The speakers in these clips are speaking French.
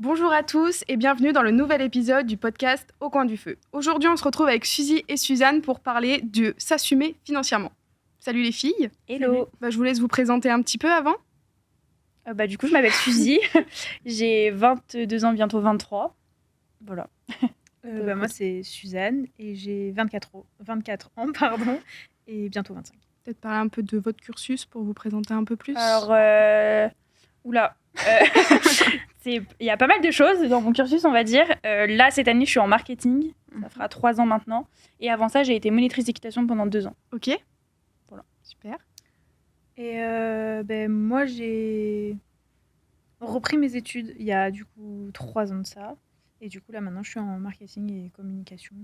Bonjour à tous et bienvenue dans le nouvel épisode du podcast Au coin du feu. Aujourd'hui, on se retrouve avec Suzy et Suzanne pour parler de s'assumer financièrement. Salut les filles. Hello. Je vous laisse vous présenter un petit peu avant. Du coup, je m'appelle Suzy. J'ai 22 ans, bientôt 23. Voilà. Moi, c'est Suzanne et j'ai 24 ans pardon, et bientôt 25. Peut-être parler un peu de votre cursus pour vous présenter un peu plus. Alors, il y a pas mal de choses dans mon cursus, on va dire. Là, cette année, je suis en marketing. Ça fera 3 ans maintenant. Et avant ça, j'ai été monitrice d'équitation pendant 2 ans. Ok. Voilà. Super. Et moi, j'ai repris mes études il y a du coup 3 ans de ça. Et du coup, là, maintenant, je suis en marketing et communication.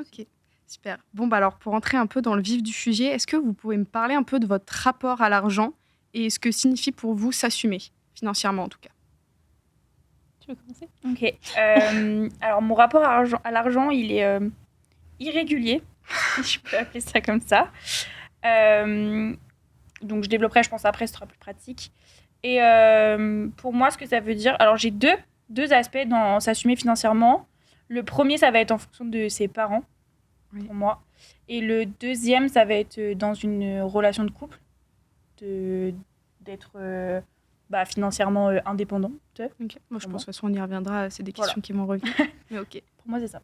Ok, super. Bon, alors, pour entrer un peu dans le vif du sujet, est-ce que vous pouvez me parler un peu de votre rapport à l'argent et ce que signifie pour vous s'assumer, financièrement en tout cas? Tu veux commencer ? Ok. Alors, mon rapport à l'argent, il est irrégulier, si je peux appeler ça comme ça. Donc, je développerai, je pense, après, ce sera plus pratique. Et pour moi, ce que ça veut dire... Alors, j'ai deux aspects dans s'assumer financièrement. Le premier, ça va être en fonction de ses parents, pour moi. Et le deuxième, ça va être dans une relation de couple, d'être financièrement indépendant. Ok. Moi, je pense de toute façon, on y reviendra. C'est des questions qui vont revenir. Mais ok. Pour moi, c'est ça.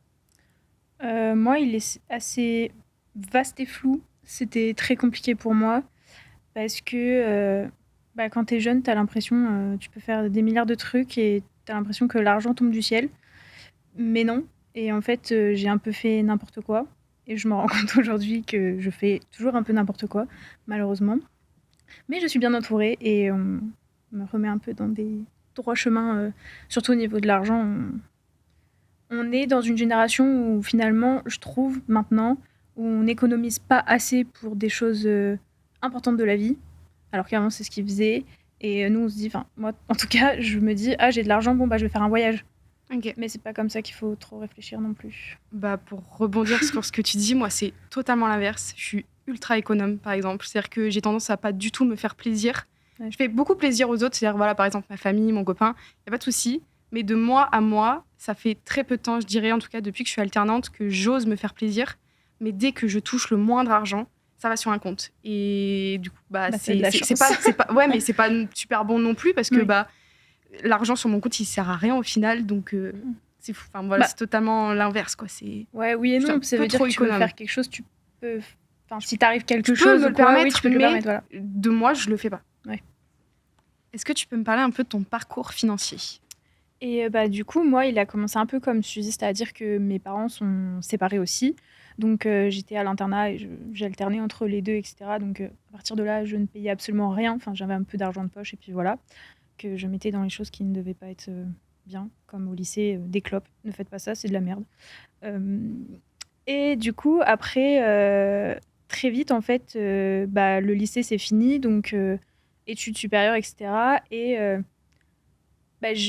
Moi, il est assez vaste et flou. C'était très compliqué pour moi parce que quand t'es jeune, t'as l'impression tu peux faire des milliards de trucs et t'as l'impression que l'argent tombe du ciel. Mais non. Et en fait, j'ai un peu fait n'importe quoi. Et je me rends compte aujourd'hui que je fais toujours un peu n'importe quoi, malheureusement. Mais je suis bien entourée et on me remet un peu dans des droits chemins, surtout au niveau de l'argent. On est dans une génération où finalement, je trouve maintenant, où on n'économise pas assez pour des choses importantes de la vie, alors qu'avant c'est ce qu'ils faisaient. Et nous on se dit, enfin moi en tout cas, je me dis, ah j'ai de l'argent, bon bah je vais faire un voyage. Ok. Mais c'est pas comme ça qu'il faut trop réfléchir non plus. Pour rebondir sur ce que tu dis, moi c'est totalement l'inverse. Je suis ultra économe par exemple. C'est-à-dire que j'ai tendance à pas du tout me faire plaisir. Ouais. Je fais beaucoup plaisir aux autres, c'est-à-dire voilà par exemple ma famille, mon copain, il y a pas de souci. Mais de moi à moi, ça fait très peu de temps, je dirais en tout cas depuis que je suis alternante, que j'ose me faire plaisir. Mais dès que je touche le moindre argent, ça va sur un compte. Et du coup, c'est de la chance. c'est pas, ouais, mais c'est pas super bon non plus parce que Oui. l'argent sur mon compte, il sert à rien au final, donc c'est fou. Enfin voilà, c'est totalement l'inverse quoi. C'est ouais, oui et non, ça veut dire que tu veux faire quelque chose, tu peux. Enfin, si t'arrive quelque chose, me le permettre, oui, tu peux te le permettre, voilà. De moi, je le fais pas. Ouais. Est-ce que tu peux me parler un peu de ton parcours financier ? Et du coup, moi, il a commencé un peu comme Suzy, c'est-à-dire que mes parents sont séparés aussi. Donc, j'étais à l'internat et j'alternais entre les deux, etc. Donc, à partir de là, je ne payais absolument rien. Enfin, j'avais un peu d'argent de poche et puis voilà, que je mettais dans les choses qui ne devaient pas être bien, comme au lycée, des clopes. Ne faites pas ça, c'est de la merde. Et du coup, après, très vite, en fait, le lycée, c'est fini. Donc, études supérieures, etc. Et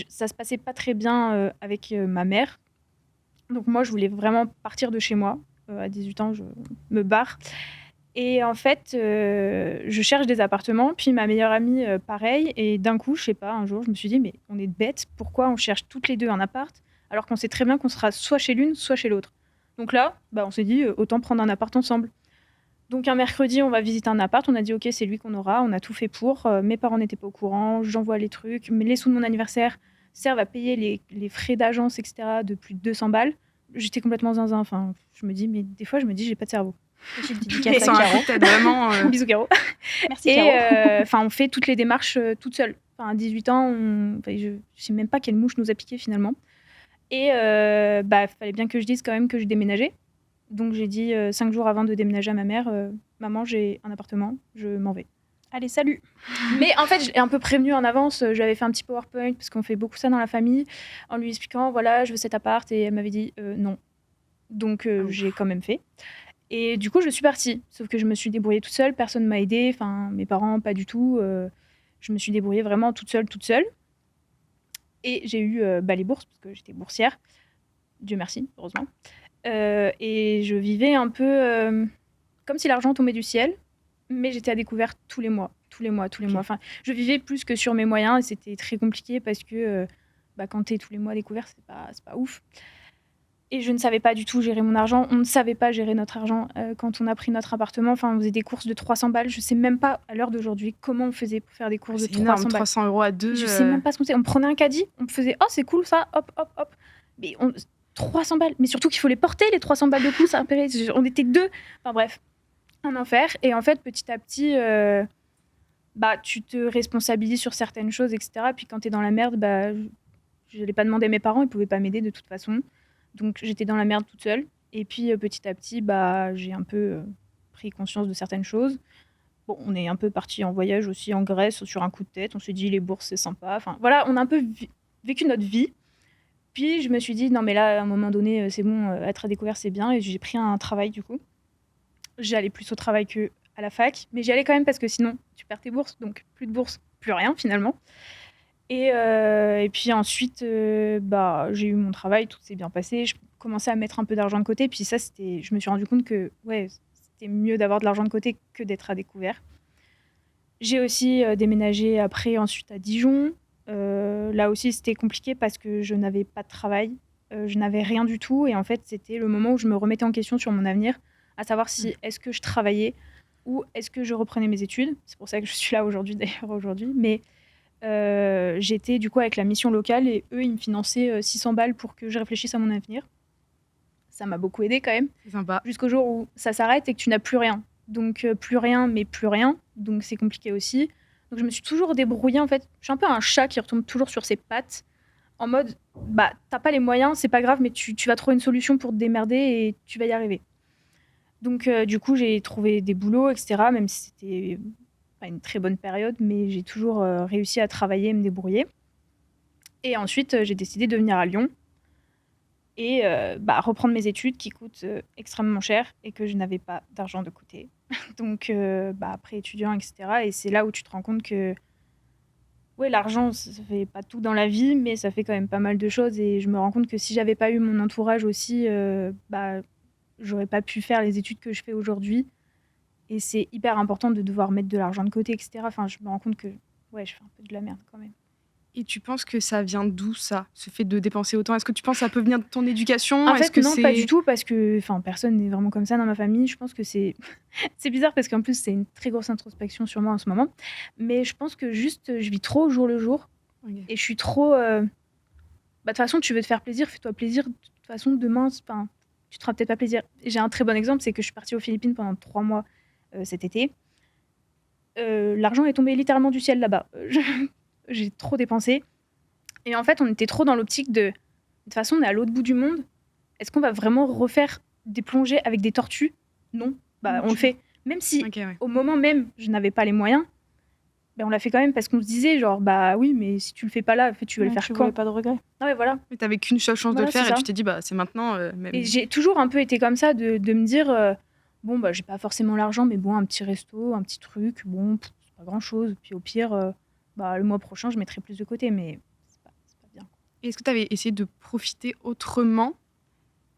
ça se passait pas très bien avec ma mère. Donc moi, je voulais vraiment partir de chez moi. À 18 ans, je me barre. Et en fait, je cherche des appartements. Puis ma meilleure amie, pareil. Et d'un coup, je sais pas, un jour, je me suis dit, mais on est bêtes. Pourquoi on cherche toutes les deux un appart alors qu'on sait très bien qu'on sera soit chez l'une, soit chez l'autre. Donc là, on s'est dit, autant prendre un appart ensemble. Donc un mercredi, on va visiter un appart. On a dit, ok, c'est lui qu'on aura. On a tout fait pour. Mes parents n'étaient pas au courant. J'envoie les trucs. Mais les sous de mon anniversaire servent à payer les frais d'agence, etc. de plus de 200 balles. J'étais complètement zinzin. Enfin, je me dis, mais des fois, je me dis, j'ai pas de cerveau. Petite Et dédicace à Caro. vraiment. Bisous, Caro. Merci, Et Caro. on fait toutes les démarches toute seule. Enfin, à 18 ans, je sais même pas quelle mouche nous a piqué finalement. Et fallait bien que je dise quand même que je déménageais. Donc j'ai dit 5 jours avant de déménager à ma mère, maman, j'ai un appartement, je m'en vais. Allez, salut. Mais en fait, je l'ai un peu prévenue en avance. J'avais fait un petit PowerPoint parce qu'on fait beaucoup ça dans la famille, en lui expliquant voilà, je veux cet appart, et elle m'avait dit non. Donc j'ai quand même fait. Et du coup, je suis partie. Sauf que je me suis débrouillée toute seule, personne m'a aidée, enfin mes parents pas du tout. Je me suis débrouillée vraiment toute seule. Et j'ai eu les bourses parce que j'étais boursière. Dieu merci, heureusement. Et je vivais un peu comme si l'argent tombait du ciel, mais j'étais à découvert tous les mois. Enfin, je vivais plus que sur mes moyens et c'était très compliqué parce que quand t'es tous les mois découvert, c'est pas ouf. Et je ne savais pas du tout gérer mon argent. On ne savait pas gérer notre argent quand on a pris notre appartement. Enfin, on faisait des courses de 300 balles. Je sais même pas, à l'heure d'aujourd'hui, comment on faisait pour faire des courses de 300 énorme, balles. 300 € à deux. Je sais même pas ce qu'on faisait. On prenait un caddie, on faisait « Oh, c'est cool ça, hop, hop, hop ». Mais 300 balles. Mais surtout qu'il faut les porter, les 300 balles de plus. On était 2. Enfin bref, un enfer. Et en fait, petit à petit, tu te responsabilises sur certaines choses, etc. Puis quand t'es dans la merde, je n'allais pas demander à mes parents, ils pouvaient pas m'aider de toute façon. Donc j'étais dans la merde toute seule. Et puis petit à petit, j'ai un peu pris conscience de certaines choses. Bon, on est un peu parti en voyage aussi en Grèce sur un coup de tête. On s'est dit les bourses c'est sympa. Enfin voilà, on a un peu vécu notre vie. Puis je me suis dit non mais là à un moment donné c'est bon, être à découvert c'est bien. Et j'ai pris un travail du coup. J'allais plus au travail que à la fac, mais j'y allais quand même parce que sinon tu perds tes bourses. Donc plus de bourses, plus rien finalement. Et puis ensuite, j'ai eu mon travail, tout s'est bien passé. Je commençais à mettre un peu d'argent de côté. Puis ça, je me suis rendu compte que c'était mieux d'avoir de l'argent de côté que d'être à découvert. J'ai aussi déménagé ensuite à Dijon. Là aussi, c'était compliqué parce que je n'avais pas de travail. Je n'avais rien du tout. Et en fait, c'était le moment où je me remettais en question sur mon avenir, à savoir si est-ce que je travaillais ou est-ce que je reprenais mes études. C'est pour ça que je suis là aujourd'hui, Mais j'étais du coup avec la mission locale et eux, ils me finançaient 600 balles pour que je réfléchisse à mon avenir. Ça m'a beaucoup aidé quand même. C'est sympa. Jusqu'au jour où ça s'arrête et que tu n'as plus rien. Donc plus rien, mais plus rien. Donc c'est compliqué aussi. Donc je me suis toujours débrouillée en fait. Je suis un peu un chat qui retombe toujours sur ses pattes. En mode, t'as pas les moyens, c'est pas grave, mais tu vas trouver une solution pour te démerder et tu vas y arriver. Donc du coup, j'ai trouvé des boulots, etc. Même si c'était pas une très bonne période, mais j'ai toujours réussi à travailler et me débrouiller. Et ensuite, j'ai décidé de venir à Lyon et reprendre mes études qui coûtent extrêmement cher et que je n'avais pas d'argent de côté. Donc, après étudiant, etc. Et c'est là où tu te rends compte que l'argent, ça fait pas tout dans la vie, mais ça fait quand même pas mal de choses. Et je me rends compte que si j'avais pas eu mon entourage aussi, j'aurais pas pu faire les études que je fais aujourd'hui. Et c'est hyper important de devoir mettre de l'argent de côté, etc. Enfin, je me rends compte que je fais un peu de la merde quand même. Et tu penses que ça vient d'où, ça, ce fait de dépenser autant? Est-ce que tu penses que ça peut venir de ton éducation? En fait, non, pas du tout, parce que personne n'est vraiment comme ça dans ma famille. Je pense que c'est bizarre, parce qu'en plus, c'est une très grosse introspection sur moi en ce moment. Mais je pense que juste, je vis trop au jour le jour. Okay. Et je suis trop... de toute façon, tu veux te faire plaisir, fais-toi plaisir. De toute façon, demain, tu te feras peut-être pas plaisir. J'ai un très bon exemple, c'est que je suis partie aux Philippines pendant 3 mois cet été. L'argent est tombé littéralement du ciel là-bas. J'ai trop dépensé. Et en fait, on était trop dans l'optique de toute façon, on est à l'autre bout du monde. Est-ce qu'on va vraiment refaire des plongées avec des tortues? Non. On le fait. Même si, au moment même, je n'avais pas les moyens, on l'a fait quand même parce qu'on se disait, genre, oui, mais si tu le fais pas là, en fait, tu vas le faire quand? Tu pas de regret. Ah ouais, voilà. Mais t'avais qu'une seule chance de le faire et tu t'es dit, c'est maintenant. Même... Et j'ai toujours un peu été comme ça, de me dire, j'ai pas forcément l'argent, mais bon, un petit resto, un petit truc, c'est pas grand-chose. Puis au pire... le mois prochain, je mettrai plus de côté, mais c'est pas bien. Et est-ce que tu avais essayé de profiter autrement,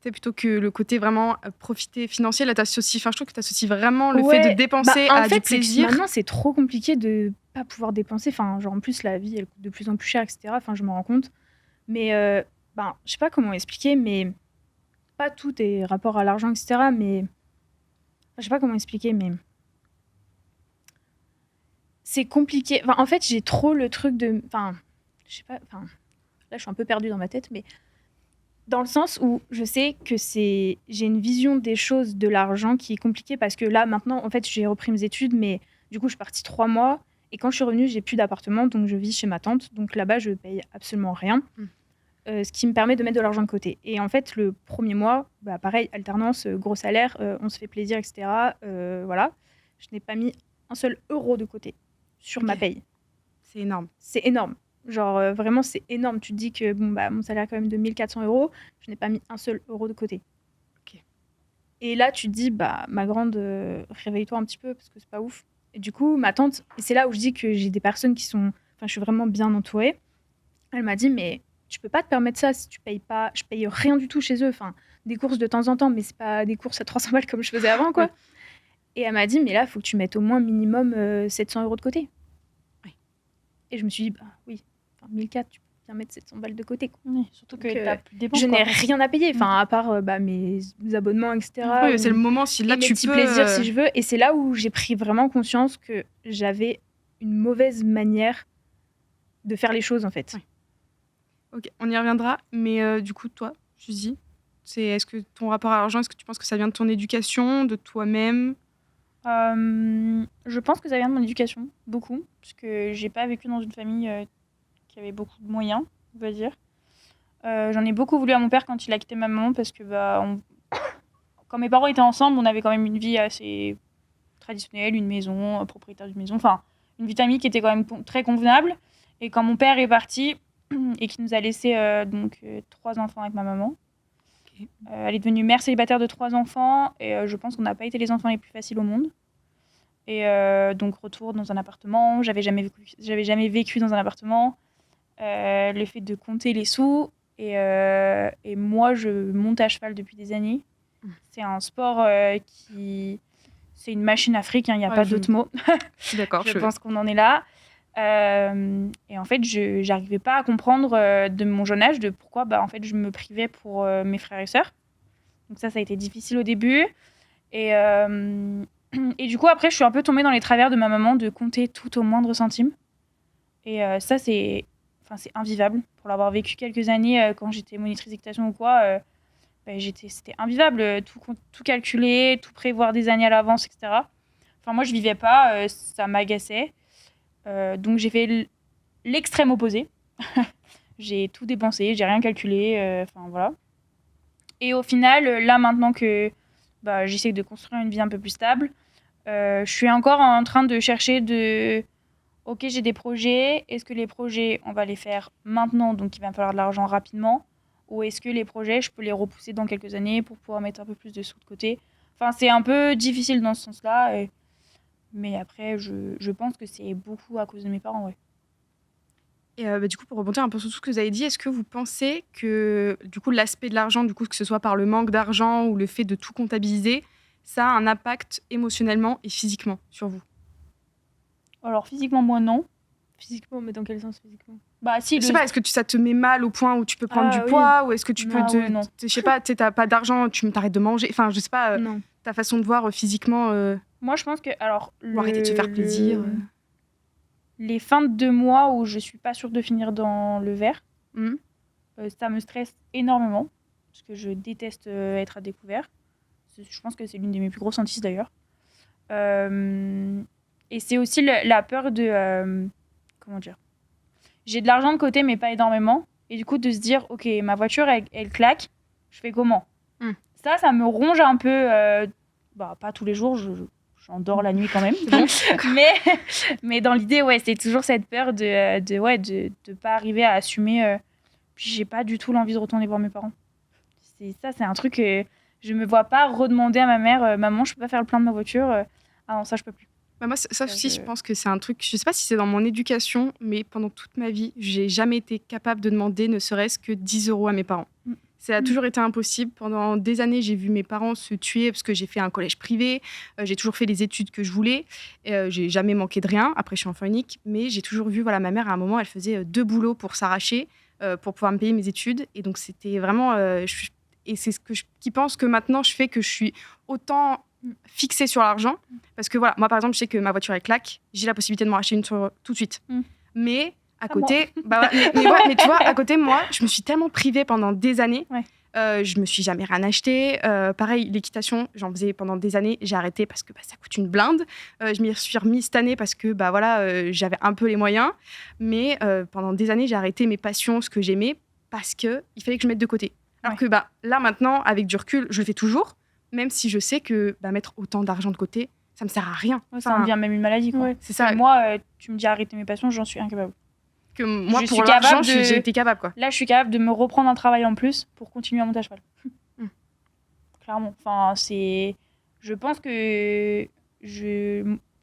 plutôt que le côté vraiment profiter financier? Là, je trouve que tu associes vraiment le fait de dépenser à du plaisir. Maintenant, c'est trop compliqué de pas pouvoir dépenser. Enfin, genre, en plus, la vie, elle coûte de plus en plus cher, etc. Enfin, je me rends compte. Mais, je sais pas comment expliquer, mais pas tout est rapport à l'argent, etc. Mais, je sais pas comment expliquer, mais... c'est compliqué. En fait, j'ai trop le truc de... je sais pas... là, je suis un peu perdue dans ma tête, mais dans le sens où je sais que j'ai une vision des choses de l'argent qui est compliquée parce que là, maintenant, en fait, j'ai repris mes études, mais du coup, je suis partie 3 mois et quand je suis revenue, j'ai plus d'appartement, donc je vis chez ma tante. Donc là-bas, je paye absolument rien, ce qui me permet de mettre de l'argent de côté. Et en fait, le premier mois, pareil, alternance, gros salaire, on se fait plaisir, etc. Voilà. Je n'ai pas mis un seul euro de côté sur ma paye. C'est énorme. C'est énorme. Genre, vraiment, c'est énorme. Tu te dis que mon salaire est quand même de 1 400 €. Je n'ai pas mis un seul euro de côté. Okay. Et là, tu te dis, ma grande, réveille-toi un petit peu parce que c'est pas ouf. Et du coup, ma tante, et c'est là où je dis que j'ai des personnes qui sont... je suis vraiment bien entourée. Elle m'a dit, mais tu peux pas te permettre ça si tu payes pas... Je paye rien du tout chez eux. Des courses de temps en temps, mais c'est pas des courses à 300 balles comme je faisais avant, quoi. Et elle m'a dit, mais là, il faut que tu mettes au moins minimum 700 € de côté. Et je me suis dit, oui, 1400, bien mettre 700 balles de côté, quoi. Oui, surtout que Donc, t'as plus de dépenses. Je n'ai quoi. rien à payer, enfin, à part mes abonnements, etc. Oui, c'est le moment si là et mes tu petits peux. plaisirs si je veux. Et c'est là où j'ai pris vraiment conscience que j'avais une mauvaise manière de faire les choses, en fait. Ouais. Ok, on y reviendra. Mais du coup, toi, Suzy, est-ce que ton rapport à l'argent, est-ce que tu penses que ça vient de ton éducation, de toi-même? Je pense que ça vient de mon éducation, beaucoup, parce que j'ai pas vécu dans une famille qui avait beaucoup de moyens, on va dire. J'en ai beaucoup voulu à mon père quand il a quitté ma maman, parce que quand mes parents étaient ensemble, on avait quand même une vie assez traditionnelle, une maison, propriétaire d'une maison, enfin, une vie de famille qui était quand même très convenable. Et quand mon père est parti et qu'il nous a laissé 3 enfants avec ma maman, elle est devenue mère célibataire de 3 enfants et je pense qu'on n'a pas été les enfants les plus faciles au monde. Et donc retour dans un appartement, j'avais jamais vécu dans un appartement. Le fait de compter les sous et moi je monte à cheval depuis des années. C'est un sport c'est une machine à fric, il n'y a pas d'autre mot. D'accord. Je pense qu'on en est là. Et en fait, je n'arrivais pas à comprendre de mon jeune âge de pourquoi en fait, je me privais pour mes frères et sœurs. Donc ça a été difficile au début. Et du coup, après, je suis un peu tombée dans les travers de ma maman de compter tout au moindre centime. Et ça, c'est invivable. Pour l'avoir vécu quelques années quand j'étais monitrice d'équitation ou quoi, c'était invivable. Tout calculer, tout prévoir des années à l'avance, etc. Enfin, moi, je vivais pas, ça m'agaçait. Donc j'ai fait l'extrême opposé. J'ai tout dépensé, j'ai rien calculé, enfin voilà. Et au final, là maintenant que j'essaie de construire une vie un peu plus stable, je suis encore en train de chercher ok, j'ai des projets, est-ce que les projets, on va les faire maintenant, donc il va me falloir de l'argent rapidement, ou est-ce que les projets, je peux les repousser dans quelques années pour pouvoir mettre un peu plus de sous de côté. Enfin, c'est un peu difficile dans ce sens-là. Mais après, je pense que c'est beaucoup à cause de mes parents, ouais. Et du coup, pour rebondir un peu sur tout ce que vous avez dit, est-ce que vous pensez que du coup, l'aspect de l'argent, du coup, que ce soit par le manque d'argent ou le fait de tout comptabiliser, ça a un impact émotionnellement et physiquement sur vous? Alors physiquement, moi non. Physiquement, mais dans quel sens physiquement? Si, Je sais pas, est-ce que ça te met mal au point où tu peux prendre du poids ou est-ce que tu peux non. Je sais pas, t'as pas d'argent, tu t'arrêtes de manger. Enfin, je sais pas, Non. ta façon de voir physiquement. Moi, je pense que Ou arrêter de se faire plaisir. Les fins de mois où je suis pas sûre de finir dans le vert, ça me stresse énormément parce que je déteste être à découvert. Je pense que c'est l'une de mes plus grosses hantises d'ailleurs. Et c'est aussi la peur de comment dire. J'ai de l'argent de côté mais pas énormément et du coup de se dire ok, ma voiture elle claque, je fais comment? Ça me ronge un peu. Pas tous les jours, j'en dors la nuit quand même. mais dans l'idée, ouais, c'est toujours cette peur de pas arriver à assumer. Puis j'ai pas du tout l'envie de retourner voir mes parents. C'est un truc que je me vois pas redemander à ma mère, maman, je peux pas faire le plein de ma voiture. Ah non, ça je peux plus. Moi, ça aussi, je pense que c'est un truc. Je sais pas si c'est dans mon éducation, mais pendant toute ma vie, j'ai jamais été capable de demander ne serait-ce que 10 € à mes parents. Ça a toujours été impossible. Pendant des années, j'ai vu mes parents se tuer parce que j'ai fait un collège privé. J'ai toujours fait les études que je voulais. J'ai jamais manqué de rien. Après, je suis enfant unique. Mais j'ai toujours vu, ma mère, à un moment, elle faisait 2 boulots pour s'arracher, pour pouvoir me payer mes études. Et donc, c'était vraiment... et c'est qui pense que maintenant, je fais que je suis autant fixée sur l'argent. Parce que moi, par exemple, je sais que ma voiture, elle claque. J'ai la possibilité de m'en racheter une tout de suite. Mais... à côté, mais tu vois, à côté, moi, je me suis tellement privée pendant des années. Je me suis jamais rien acheté. Pareil, l'équitation, j'en faisais pendant des années. J'ai arrêté parce que ça coûte une blinde. Je m'y suis remise cette année parce que j'avais un peu les moyens. Mais pendant des années, j'ai arrêté mes passions, ce que j'aimais, parce qu'il fallait que je mette de côté. Alors que là, maintenant, avec du recul, je le fais toujours, même si je sais que mettre autant d'argent de côté, ça me sert à rien. Ça en devient même une maladie, quoi. C'est ça. Moi, tu me dis arrêter mes passions, j'en suis incapable. Que moi, pour l'argent, j'ai été capable, quoi. Là, je suis capable de me reprendre un travail en plus pour continuer à monter à cheval. Clairement. Enfin, je pense que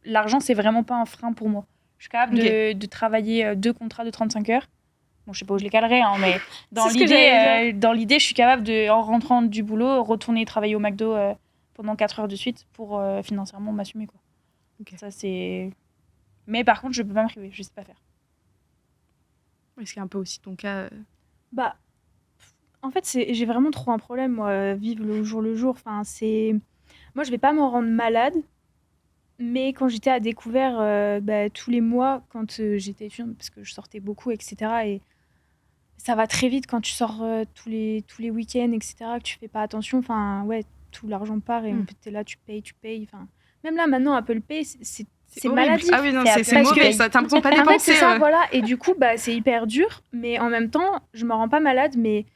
l'argent, c'est vraiment pas un frein pour moi. Je suis capable de travailler 2 contrats de 35 heures. Bon, je sais pas où je les calerai, mais dans l'idée, je suis capable de, en rentrant du boulot, retourner travailler au McDo pendant 4 heures de suite pour financièrement m'assumer, quoi. Ça, c'est... Mais par contre, je peux pas me priver, je sais pas faire. Est-ce qu'il y a un peu aussi ton cas Bah, en fait, j'ai vraiment trop un problème, moi, vivre le jour le jour. Enfin, moi, je vais pas m'en rendre malade, mais quand j'étais à découvert tous les mois, quand j'étais étudiante, parce que je sortais beaucoup, etc. Et ça va très vite quand tu sors tous les week-ends, etc., que tu fais pas attention. Enfin, ouais, tout l'argent part et en fait, t'es là, tu payes. Enfin, même là, maintenant, Apple Pay, c'est horrible. maladif. Ah oui, non, C'est c'est mauvais, ça. T'as l'impression de pas En fait, dépenser. c'est ça, voilà. Et du coup, c'est hyper dur, mais en même temps, je me rends pas malade. Mais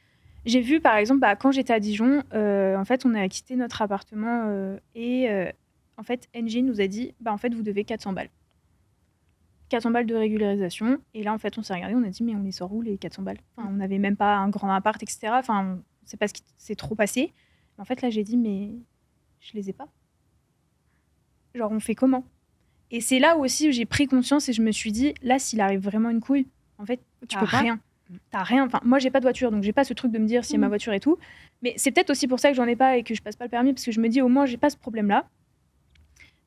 j'ai vu, par exemple, quand j'étais à Dijon, en fait, on a quitté notre appartement et en fait, Engie nous a dit, en fait, vous devez 400 balles. 400 balles de régularisation. Et là, en fait, on s'est regardé, on a dit, mais on les sort où, les 400 balles? Enfin, on n'avait même pas un grand appart, etc. Enfin, c'est pas ce qui s'est trop passé. En fait, là, j'ai dit, mais je les ai pas. Genre, on fait comment? Et c'est là où aussi j'ai pris conscience et je me suis dit, là, s'il arrive vraiment une couille, en fait, Tu t'as peux pas. rien. T'as rien. Enfin, moi, j'ai pas de voiture, donc j'ai pas ce truc de me dire s'il y a ma voiture et tout. Mais c'est peut-être aussi pour ça que j'en ai pas et que je passe pas le permis, parce que je me dis, au moins, j'ai pas ce problème-là.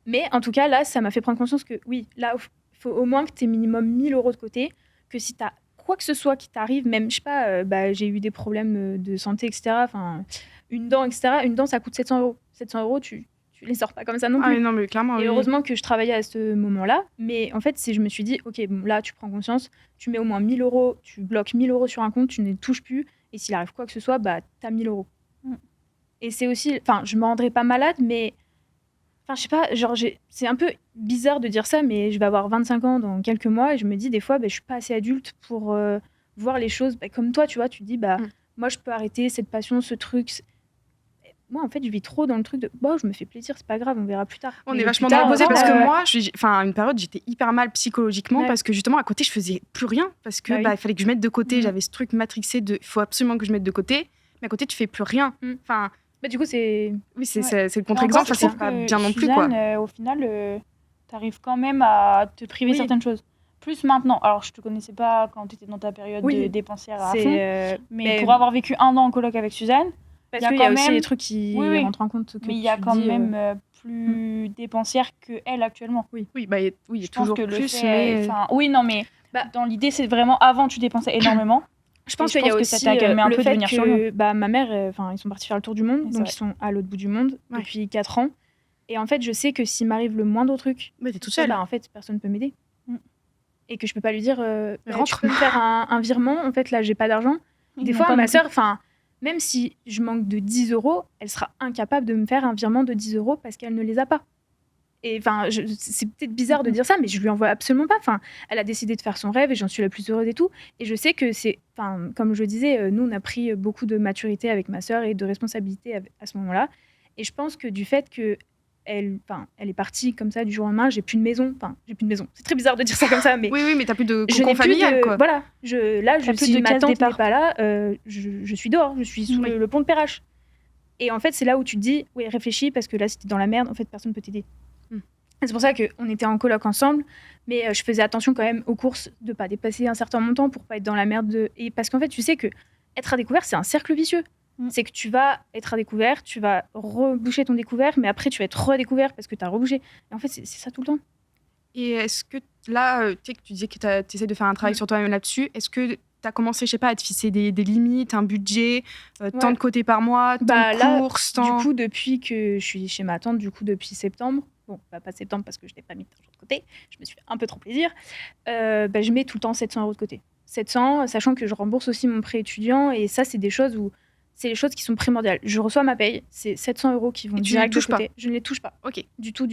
Mais en tout cas, là, ça m'a fait prendre conscience que oui, là, il faut au moins que tu aies minimum 1000 euros de côté, que si tu as quoi que ce soit qui t'arrive, même, je sais pas, j'ai eu des problèmes de santé, etc. Enfin, une dent, etc. Une dent, ça coûte 700 euros. 700 euros, tu les sors pas comme ça non Ah plus. oui, non, mais clairement, Et oui. heureusement que je travaillais à ce moment-là. Mais en fait, je me suis dit, OK, bon, là, tu prends conscience, tu mets au moins 1000 euros, tu bloques 1000 euros sur un compte, tu ne les touches plus. Et s'il arrive quoi que ce soit, t'as 1000 euros. Et c'est aussi, enfin, je me rendrai pas malade, mais enfin, je sais pas, genre, c'est un peu bizarre de dire ça, mais je vais avoir 25 ans dans quelques mois et je me dis des fois, je suis pas assez adulte pour voir les choses comme toi, tu vois. Tu te dis, moi, je peux arrêter cette passion, ce truc. Moi, en fait, je vis trop dans le truc de, je me fais plaisir, c'est pas grave, on verra plus tard. On Mais est plus vachement tard, dans l'opposé parce que ouais. moi, enfin, une période, j'étais hyper mal psychologiquement Ouais. parce que justement, à côté, je faisais plus rien parce que Bah oui. il fallait que je mette de côté. J'avais ce truc matrixé de, il faut absolument que je mette de côté, mais à côté, tu fais plus rien. Enfin, du coup, c'est. oui, c'est Ouais. le contre-exemple. Encore, Enfin, je c'est pas trouve que bien non plus, quoi. Suzanne, au final, t'arrives quand même à te priver Oui. certaines choses. Plus maintenant. Alors, je te connaissais pas quand tu étais dans ta période de dépensière à fond. Mais pour avoir vécu 1 an en coloc avec Suzanne, parce qu'il y a aussi des trucs qui rentrent en compte. Mais il y a quand même plus dépensière qu'elle actuellement. Oui, il y a Je toujours pense que plus, le fait, mais... oui, non, mais dans l'idée, c'est vraiment avant, tu dépensais énormément. Je pense Et qu'il y a aussi ça t'a calmé un le peu de fait venir sur Lyon. que ma mère, ils sont partis faire le tour du monde, Et donc c'est ils sont à l'autre bout du monde Ouais. depuis 4 ans. Et en fait, je sais que s'il m'arrive le moindre truc, Mais t'es toute seule. en fait, personne ne peut m'aider. Et que je peux pas lui dire, tu rentre. peux me faire un virement, en fait, là, j'ai pas d'argent. Des fois, ma sœur, même si je manque de 10 euros, elle sera incapable de me faire un virement de 10 euros parce qu'elle ne les a pas. Et enfin, c'est peut-être bizarre de dire ça, mais je lui envoie absolument pas. Enfin, elle a décidé de faire son rêve et j'en suis la plus heureuse et tout. Et je sais que c'est, comme je disais, nous on a pris beaucoup de maturité avec ma sœur et de responsabilité à ce moment-là. Et je pense que du fait que elle est partie comme ça du jour au lendemain, j'ai plus de maison. Enfin, j'ai plus de maison. C'est très bizarre de dire ça comme ça, mais Oui, mais t'as plus de je cocon n'ai plus familial, de, quoi. voilà. Si ma tante n'est départ. pas là, je suis dehors. Je suis sous le pont de Perrache. Et en fait, c'est là où tu te dis, oui, réfléchis parce que là, si t'es dans la merde, en fait, personne peut t'aider. C'est pour ça qu'on était en coloc ensemble, mais je faisais attention quand même aux courses de pas dépasser un certain montant pour pas être dans la merde. Et parce qu'en fait, tu sais que être à découvert, c'est un cercle vicieux. C'est que tu vas être à découvert, tu vas reboucher ton découvert, mais après, tu vas être redécouvert parce que tu as rebouché. Et en fait, c'est ça tout le temps. Et est-ce que là, tu sais que tu disais que tu essaies de faire un travail sur toi-même là-dessus, est-ce que tu as commencé, je sais pas, à te fixer des limites, un budget, tant de côté par mois, tant de courses, Du coup, depuis que je suis chez ma tante, depuis septembre, bon, pas septembre parce que je n'ai pas mis d'argent de côté, je me suis fait un peu trop plaisir, je mets tout le temps 700 euros de côté. 700, sachant que je rembourse aussi mon prêt étudiant, et ça, c'est des choses c'est les choses qui sont primordiales. Je reçois ma paye, c'est 700 euros qui vont direct de côté. Je ne les touche pas. Ok. Du tout.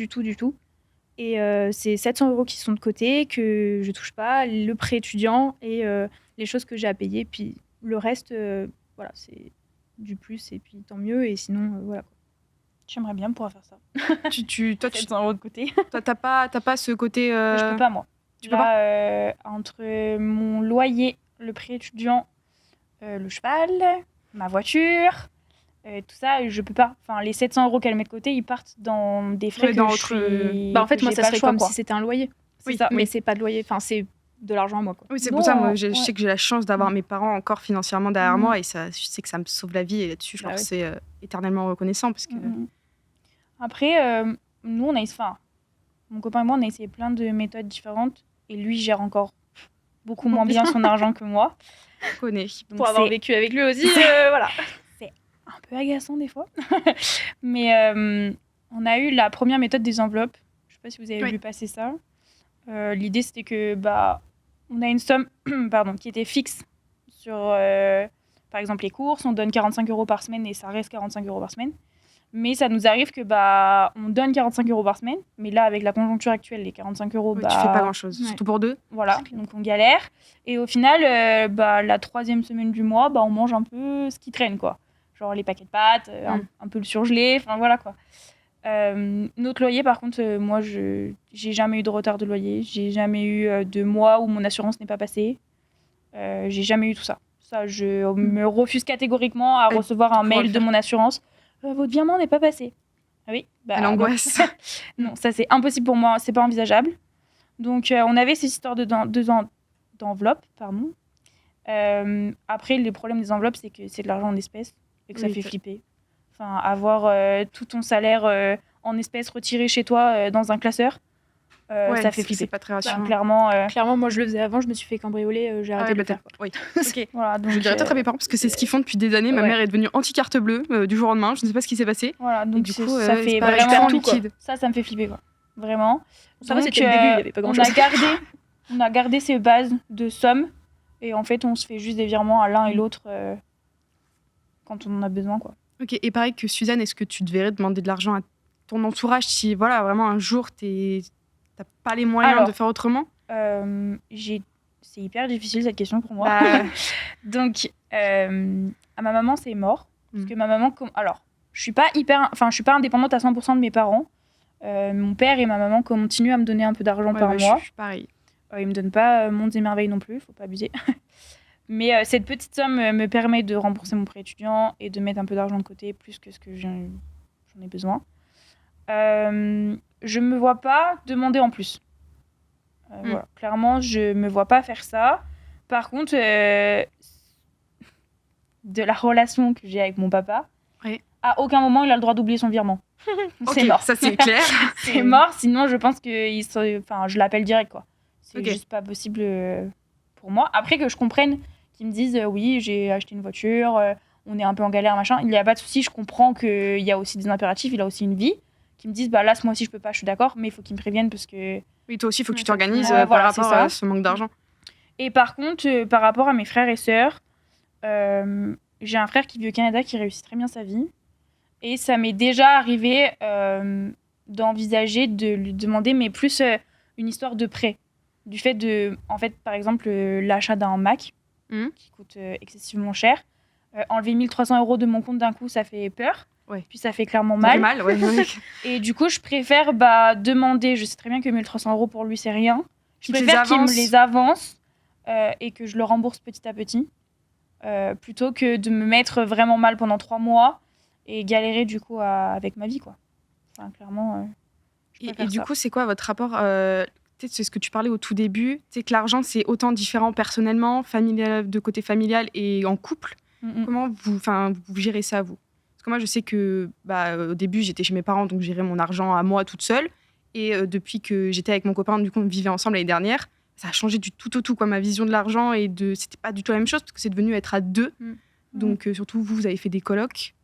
Et c'est 700 euros qui sont de côté, que je touche pas, le prêt étudiant et les choses que j'ai à payer. Puis le reste, voilà, c'est du plus et puis tant mieux. Et sinon, voilà. J'aimerais bien pouvoir faire ça. Toi, 700 euros de côté. Toi, t'as pas ce côté... Je peux pas, moi. Tu peux pas entre mon loyer, le prêt étudiant, le cheval, ma voiture... tout ça, je peux pas. Enfin, les 700 euros qu'elle met de côté, ils partent dans des frais dans en fait, moi, ça serait comme si c'était un loyer. C'est ça. Mais c'est pas de loyer. Enfin, c'est de l'argent à moi, quoi. Oui, c'est pour ça, moi, je sais que j'ai la chance d'avoir mes parents encore financièrement derrière moi, et ça, je sais que ça me sauve la vie, et là-dessus, je leur suis éternellement reconnaissant. Parce que... Après, nous, mon copain et moi, on a essayé plein de méthodes différentes, et lui gère encore beaucoup moins bien son argent que moi. Je connais. Donc Pour avoir c'est vécu avec lui aussi, voilà. un peu agaçant des fois. Mais on a eu la première méthode des enveloppes. Je sais pas si vous avez vu passer ça. L'idée, c'était que on a une somme qui était fixe sur, par exemple, les courses. On donne 45 € par semaine et ça reste 45 € par semaine. Mais ça nous arrive que on donne 45 € par semaine. Mais là, avec la conjoncture actuelle, les 45 €, tu fais pas grand-chose. Surtout pour 2. Voilà, donc on galère. Et au final, la 3e semaine du mois, on mange un peu ce qui traîne, quoi. Genre les paquets de pâtes, un peu le surgelé, enfin voilà, quoi. Notre loyer, par contre, moi, j'ai jamais eu de retard de loyer. J'ai jamais eu de mois où mon assurance n'est pas passée. J'ai jamais eu tout ça. Ça, je me refuse catégoriquement à recevoir un mail de mon assurance. Votre virement n'est pas passé. Ah oui, l'angoisse. Non, ça c'est impossible pour moi, c'est pas envisageable. Donc on avait ces histoires d'enveloppes, pardon. Après, les problèmes des enveloppes, c'est que c'est de l'argent en espèces et que ça fait flipper. Enfin, avoir tout ton salaire en espèces retiré chez toi dans un classeur, ça fait flipper. C'est pas très rassurant. Clairement, moi je le faisais avant, je me suis fait cambrioler, j'ai arrêté de le faire. Oui. Okay. Voilà, donc, je dirais peut-être à mes parents parce que c'est ce qu'ils font depuis des années. Ma mère est devenue anti-carte bleue du jour au lendemain. Je ne sais pas ce qui s'est passé. Voilà, donc du coup, ça fait vraiment liquide. Ça me fait flipper, quoi. Vraiment. Ça va, c'était le début, il n'y avait pas grand-chose. On a gardé ces bases de somme et en fait, on se fait juste des virements à l'un et l'autre quand on en a besoin, quoi. Ok, et pareil que Suzanne, est-ce que tu devrais demander de l'argent à ton entourage si voilà, vraiment un jour t'as pas les moyens de faire autrement? C'est hyper difficile cette question pour moi. Donc, à ma maman, c'est mort. Parce que ma maman... Alors, je suis pas indépendante à 100% de mes parents. Mon père et ma maman continuent à me donner un peu d'argent par mois. Je suis pareil. Ils me donnent pas mondes et merveilles non plus, faut pas abuser. Mais cette petite somme me permet de rembourser mon prêt étudiant et de mettre un peu d'argent de côté, plus que ce que j'en ai besoin. Je me vois pas demander en plus. Voilà. Clairement, je me vois pas faire ça. Par contre, de la relation que j'ai avec mon papa, à aucun moment il a le droit d'oublier son virement. C'est mort. Ça c'est clair. C'est mort, sinon je pense que je l'appelle direct, quoi. C'est juste pas possible pour moi. Après que je comprenne qu'ils me disent oui, j'ai acheté une voiture, on est un peu en galère, machin. Il n'y a pas de souci, je comprends qu'il y a aussi des impératifs, il a aussi une vie. Qui me disent là ce mois-ci je peux pas, je suis d'accord, mais il faut qu'ils me préviennent parce que oui, toi aussi il faut que tu t'organises par rapport à ce manque d'argent. Et par contre par rapport à mes frères et sœurs, j'ai un frère qui vit au Canada qui réussit très bien sa vie et ça m'est déjà arrivé d'envisager de lui demander, mais plus une histoire de prêt, du fait de par exemple l'achat d'un Mac qui coûte excessivement cher, enlever 1 300 € de mon compte d'un coup, ça fait peur. Puis ça fait clairement mal. Et du coup, je préfère demander. Je sais très bien que 1 300 € pour lui, c'est rien. Je préfère qu'il me les avance et que je le rembourse petit à petit plutôt que de me mettre vraiment mal pendant 3 mois et galérer du coup avec ma vie, quoi. Enfin, clairement. Et du coup, c'est quoi votre rapport c'est ce que tu parlais au tout début. C'est que l'argent, c'est autant différent personnellement, de côté familial et en couple. Comment vous gérez ça, vous? Parce que moi, je sais que au début, j'étais chez mes parents, donc je gérais mon argent à moi toute seule. Et depuis que j'étais avec mon copain, du coup, on vivait ensemble l'année dernière, ça a changé du tout au tout, quoi. Ma vision de l'argent c'était pas du tout la même chose, parce que c'est devenu être à 2. Donc, surtout, vous avez fait des colocs.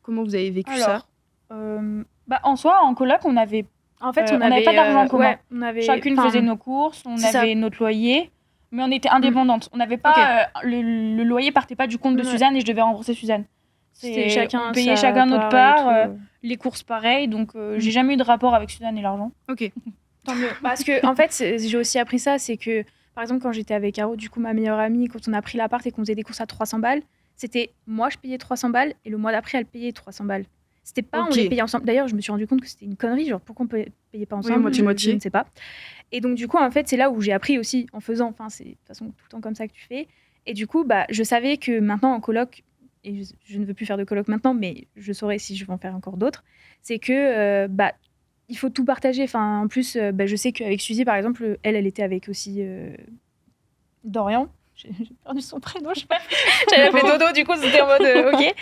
Comment vous avez vécu ça? En soi, en coloc, on n'avait pas d'argent en commun. Chacune faisait nos courses, on avait notre loyer, mais on était indépendantes. On n'avait pas... le loyer partait pas du compte de Suzanne et je devais rembourser Suzanne. On payait chacun notre part, les courses pareil, donc j'ai jamais eu de rapport avec Suzanne et l'argent. Ok. Tant mieux. Parce que en fait, j'ai aussi appris ça, c'est que par exemple quand j'étais avec Caro, du coup ma meilleure amie, quand on a pris l'appart et qu'on faisait des courses à 300 balles, c'était moi je payais 300 balles et le mois d'après elle payait 300 balles. C'était pas on les payait ensemble. D'ailleurs, je me suis rendu compte que c'était une connerie, genre pourquoi on payait pas ensemble, moitié-moitié. Je ne sais pas. Et donc du coup en fait, c'est là où j'ai appris aussi en faisant, enfin c'est de toute façon tout le temps comme ça que tu fais. Et du coup, je savais que maintenant en coloc, et je ne veux plus faire de coloc maintenant, mais je saurais si je vais en faire encore d'autres, c'est que il faut tout partager. Enfin, en plus, je sais qu'avec Suzy, par exemple, elle était avec aussi Dorian. J'ai perdu son prénom, je sais pas. J'avais appelé Dodo, du coup, c'était en mode OK.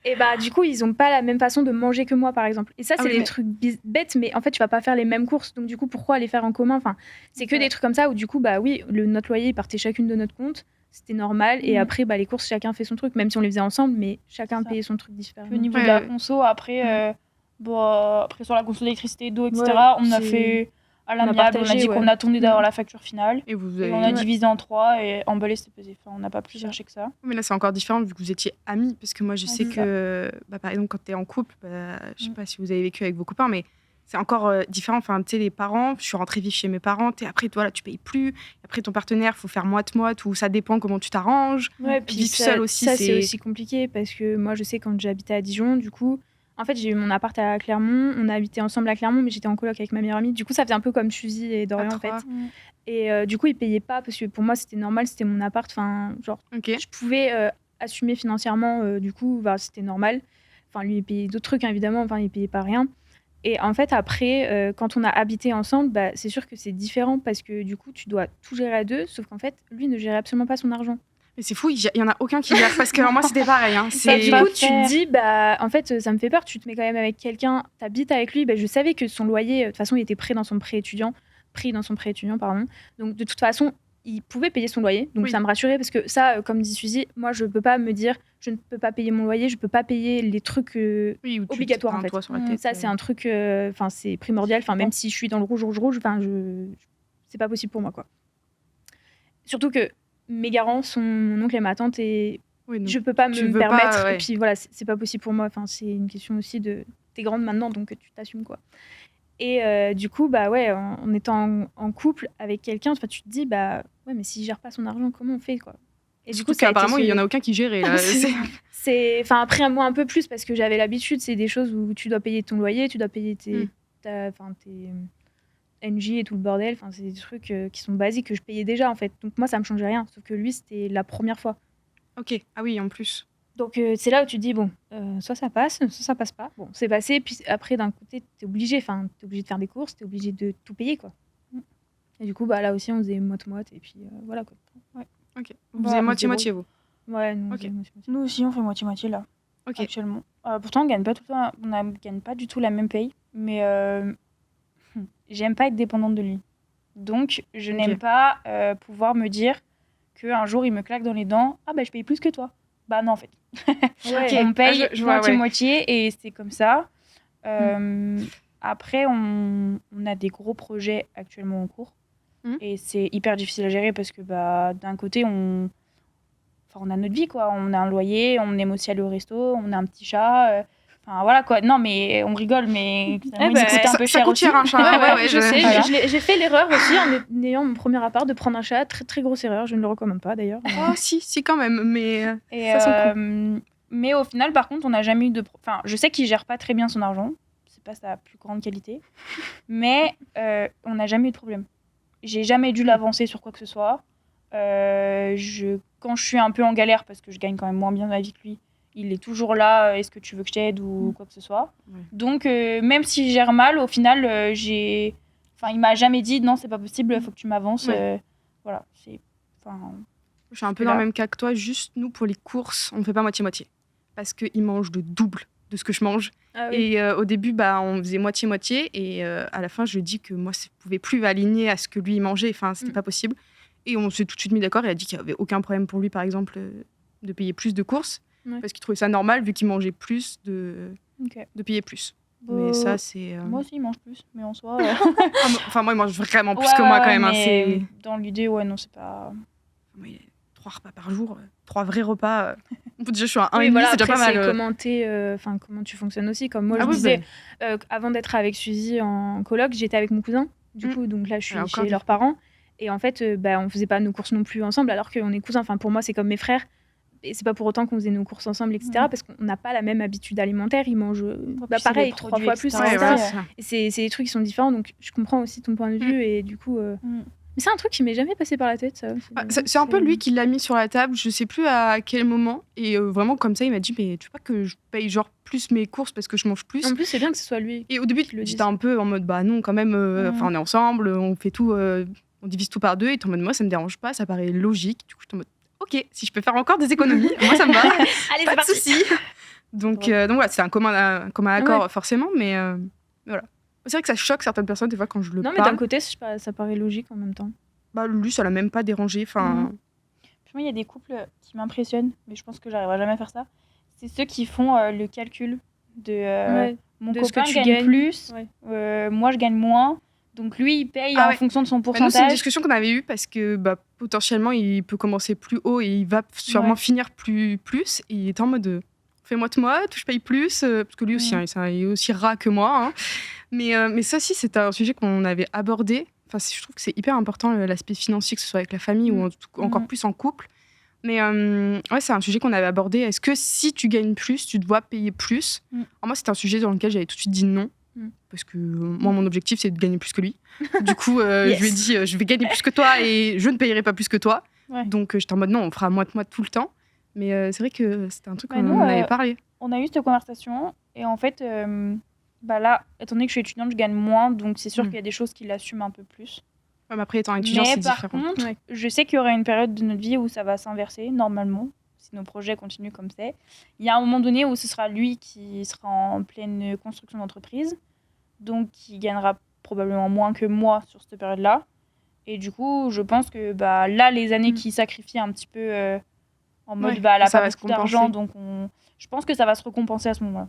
Et bah, du coup, ils ont pas la même façon de manger que moi, par exemple. Et ça, c'est des mais- trucs bêtes, mais en fait, tu vas pas faire les mêmes courses. Donc, du coup, pourquoi les faire en commun? Enfin, c'est que des trucs comme ça où, du coup, bah oui, notre loyer, il partait chacune de notre compte. C'était normal. Et après, bah, les courses, chacun fait son truc, même si on les faisait ensemble, mais chacun payait son truc différemment. Au niveau de la conso, après, après sur la conso d'électricité, d'eau, etc., on a fait à l'amiable, on a dit qu'on attendait d'avoir la facture finale. Et on a divisé en 3 et emballé, c'était pesé. Enfin, on n'a pas plus cherché que ça. Mais là, c'est encore différent vu que vous étiez amis. Parce que moi, je sais que, par exemple, quand tu es en couple, je sais pas si vous avez vécu avec vos copains, mais c'est encore différent. Enfin, tu sais, les parents, je suis rentrée vivre chez mes parents, après, toi, là, tu payes plus. Après, ton partenaire, il faut faire moite-moite ou ça dépend comment tu t'arranges. Ouais, puis vivre seul aussi, c'est aussi compliqué parce que moi, je sais, quand j'habitais à Dijon, du coup, en fait, j'ai eu mon appart à Clermont. On a habité ensemble à Clermont, mais j'étais en coloc avec ma meilleure amie. Du coup, ça faisait un peu comme Suzy et Dorian, en fait. Et du coup, ils payaient pas parce que pour moi, c'était normal, c'était mon appart. Enfin, genre, je pouvais assumer financièrement, du coup, bah, c'était normal. Enfin, lui, il payait d'autres trucs, hein, évidemment. Enfin, il payait pas rien. Et en fait, après, quand on a habité ensemble, bah, c'est sûr que c'est différent parce que du coup, tu dois tout gérer à deux. Sauf qu'en fait, lui ne gérait absolument pas son argent. Mais c'est fou, il y en a aucun qui gère. Parce que moi, c'était pareil. Hein. Du coup, tu te dis, bah, en fait, ça me fait peur. Tu te mets quand même avec quelqu'un, t'habites avec lui. Bah, je savais que son loyer, de toute façon, il était pris dans son prêt étudiant, pardon. Donc, de toute façon, il pouvait payer son loyer. Donc, ça me rassurait parce que ça, comme dit Suzy, moi, je peux pas me dire, je ne peux pas payer mon loyer, je peux pas payer les trucs obligatoires, en fait. Sur la tête, ça, c'est un truc, enfin, c'est primordial. Enfin, même si je suis dans le rouge, enfin, c'est pas possible pour moi, quoi. Surtout que mes garants sont mon oncle et ma tante et je peux pas me permettre. Et puis voilà, c'est pas possible pour moi. Enfin, c'est une question aussi de t'es grande maintenant, donc tu t'assumes, quoi. Et du coup, bah ouais, en étant en couple avec quelqu'un, tu te dis, bah ouais, mais s'il gère pas son argent, comment on fait, quoi. Et du coup, apparemment, il y en a aucun qui gérait. Là. Enfin, après, moi un peu plus parce que j'avais l'habitude. C'est des choses où tu dois payer ton loyer, tu dois payer tes NJ et tout le bordel, enfin, c'est des trucs qui sont basiques que je payais déjà, en fait. Donc moi, ça me changeait rien. Sauf que lui, c'était la première fois. Ok, ah oui, en plus. Donc c'est là où tu te dis, bon, soit ça passe, soit ça passe pas. Bon, c'est passé, puis après, d'un côté, t'es obligé de faire des courses, t'es obligé de tout payer, quoi. Et du coup, bah, là aussi, on faisait moite-moite, et puis voilà, quoi. Ouais. Ok. Vous faisiez moitié-moitié, vous? Ouais, nous, nous aussi, on fait moitié-moitié, là, actuellement. Pourtant, on gagne pas du tout la même paye, mais j'aime pas être dépendante de lui. Donc, je n'aime pas pouvoir me dire qu'un jour, il me claque dans les dents. Ah, bah, je paye plus que toi. Bah, non, en fait. On paye moitié-moitié et c'est comme ça. Après, on a des gros projets actuellement en cours. Et c'est hyper difficile à gérer parce que bah, d'un côté, on a notre vie, quoi. On a un loyer, on aime aussi aller au resto, on a un petit chat. Enfin, voilà, quoi. Non, mais on rigole, mais ça coûte un peu cher aussi. Ça coûte cher un chat. Ouais, je sais. Voilà. J'ai fait l'erreur aussi en ayant mon premier appart de prendre un chat. Très, très grosse erreur. Je ne le recommande pas, d'ailleurs. Oh, si, quand même. Mais ça sent cool. Mais au final, par contre, on n'a jamais eu de... Enfin, je sais qu'il gère pas très bien son argent. C'est pas sa plus grande qualité. Mais on n'a jamais eu de problème. J'ai jamais dû l'avancer sur quoi que ce soit. Quand je suis un peu en galère, parce que je gagne quand même moins bien ma vie que lui, il est toujours là, est-ce que tu veux que je t'aide ou quoi que ce soit. Donc, même s'il gère mal, au final, il m'a jamais dit non, c'est pas possible, il faut que tu m'avances. Voilà. Je suis un peu dans le même cas que toi, juste nous, pour les courses, on ne fait pas moitié-moitié. Parce qu'il mange le double de ce que je mange. Ah, oui. Et au début, bah, on faisait moitié-moitié. Et à la fin, je lui ai dit que moi, je ne pouvais plus aligner à ce que lui il mangeait. Enfin, c'était pas possible. Et on s'est tout de suite mis d'accord. Il a dit qu'il n'y avait aucun problème pour lui, par exemple, de payer plus de courses. Parce qu'il trouvait ça normal, vu qu'il mangeait plus, de payer plus. Mais ça, c'est... Moi aussi, il mange plus, mais en soi... Enfin, moi, il mange vraiment plus que moi, quand même. Mais dans l'idée, non, c'est pas... Moi, il y a 3 repas par jour, 3 vrais repas. Déjà, je suis à 1,5, voilà, c'est déjà pas mal. Comment tu fonctionnes aussi. Comme moi, je disais, avant d'être avec Suzy en coloc, j'étais avec mon cousin. Du coup, donc là, je suis chez leurs parents. Et en fait, on faisait pas nos courses non plus ensemble, alors qu'on est cousins. Enfin, pour moi, c'est comme mes frères. Et c'est pas pour autant qu'on faisait nos courses ensemble, etc. Parce qu'on n'a pas la même habitude alimentaire. Ils mangent pareil, 3 fois plus. Et c'est des trucs qui sont différents. Donc, je comprends aussi ton point de vue. Et du coup... Mais c'est un truc qui m'est jamais passé par la tête, ça. C'est un peu lui qui l'a mis sur la table, je sais plus à quel moment. Et vraiment, comme ça, il m'a dit, mais tu veux pas que je paye genre plus mes courses parce que je mange plus? En plus, c'est bien que ce soit lui. Et au début, j'étais un peu en mode, bah non, quand même, on est ensemble, on fait tout, on divise tout par 2. Et t'es en mode, moi, ça me dérange pas, ça paraît logique. Du coup, j'étais en mode, ok, si je peux faire encore des économies, moi, ça me va. Allez, pas de soucis. Donc Ouais. voilà, c'est un commun accord forcément, mais voilà. C'est vrai que ça choque certaines personnes des fois quand je le Non, mais d'un parle. côté, ça paraît logique en même temps. Bah, lui, ça l'a même pas dérangé. Enfin, Puis moi, il y a des couples qui m'impressionnent, mais je pense que j'arriverai jamais à faire ça. C'est ceux qui font le calcul de Ouais. mon De ce que copain tu gagne gagnes. plus, Ouais. moi je gagne moins. Donc lui, il paye Ah en ouais. fonction de son bah, nous, c'est une pourcentage. discussion qu'on avait eue parce que potentiellement, il peut commencer plus haut et il va sûrement Ouais. finir plus. Et il est en mode fais-moi de moi, je paye plus. Parce que lui aussi, il est aussi rat que moi. Hein. Mais ça aussi, c'est un sujet qu'on avait abordé. Enfin, je trouve que c'est hyper important l'aspect financier, que ce soit avec la famille ou encore plus en couple. Mais ouais, c'est un sujet qu'on avait abordé. Est-ce que si tu gagnes plus, tu dois payer plus Alors moi, c'était un sujet dans lequel j'avais tout de suite dit non. Parce que moi, mon objectif, c'est de gagner plus que lui. Du coup, Yes. je lui ai dit, je vais gagner plus que toi et je ne payerai pas plus que toi. Ouais. Donc, j'étais en mode non, on fera moite-moite tout le temps. Mais c'est vrai que c'était un truc qu'on nous, en avait parlé. On a eu cette conversation et en fait, là, étant donné que je suis étudiante, je gagne moins, donc c'est sûr qu'il y a des choses qui l'assument un peu plus. Ouais, mais après, étant étudiant, Mais c'est par différent. contre, je sais qu'il y aura une période de notre vie où ça va s'inverser, normalement, si nos projets continuent comme c'est. Il y a un moment donné où ce sera lui qui sera en pleine construction d'entreprise, donc qui gagnera probablement moins que moi sur cette période-là. Et du coup, je pense que là, les années qu'il sacrifie un petit peu en mode elle a ça pas va se beaucoup d'argent, compenser. donc je pense que ça va se récompenser à ce moment-là.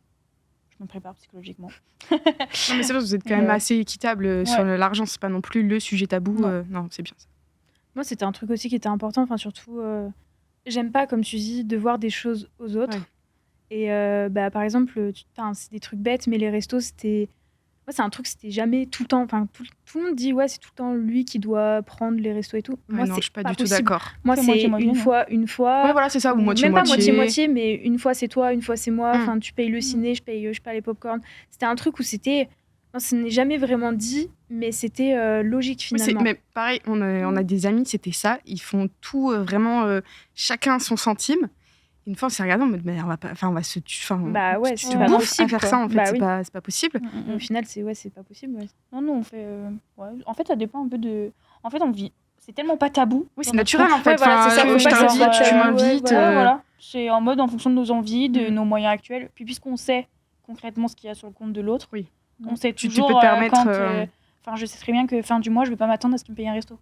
Je me prépare psychologiquement. Non, mais c'est vrai que vous êtes quand même assez équitable sur l'argent, c'est pas non plus le sujet tabou. Non, c'est bien ça. Moi, c'était un truc aussi qui était important. Enfin, surtout, j'aime pas, comme tu dis, de voir des choses aux autres. Ouais. Et par exemple, c'est des trucs bêtes, mais les restos, c'était. Moi, c'est un truc, c'était jamais tout le temps. Enfin, tout le monde dit, ouais, c'est tout le temps lui qui doit prendre les restos et tout. Ouais, moi, non, c'est je suis pas pas du tout possible. d'accord. Moi, c'est moitié-moitié, une fois. Ouais, voilà, c'est ça, ou moitié-moitié. Même pas moitié-moitié, mais une fois c'est toi, une fois c'est moi. Enfin, tu payes le ciné, je paye, je sais pas, les pop-corn. C'était un truc où c'était. Non, ce n'est jamais vraiment dit, mais c'était logique finalement. Mais pareil, on a des amis, c'était ça. Ils font tout vraiment, chacun son centime. Une fois, on s'est regardé en mode, mais on va se tuer. Bah ouais, c'est pas possible à faire ça, en fait. C'est pas possible. Au final, c'est pas possible. Ouais. Non, nous, on fait. En fait, ça dépend un peu de. En fait, on vit. C'est tellement pas tabou. Oui, c'est naturel, en fait. Voilà, c'est ça, je t'invite, tu m'invites. Voilà. C'est en mode en fonction de nos envies, de nos moyens actuels. Puis, puisqu'on sait concrètement ce qu'il y a sur le compte de l'autre, on sait toujours. Tu peux te permettre. Enfin, je sais très bien que fin du mois, je vais pas m'attendre à ce qu'il me paye un resto.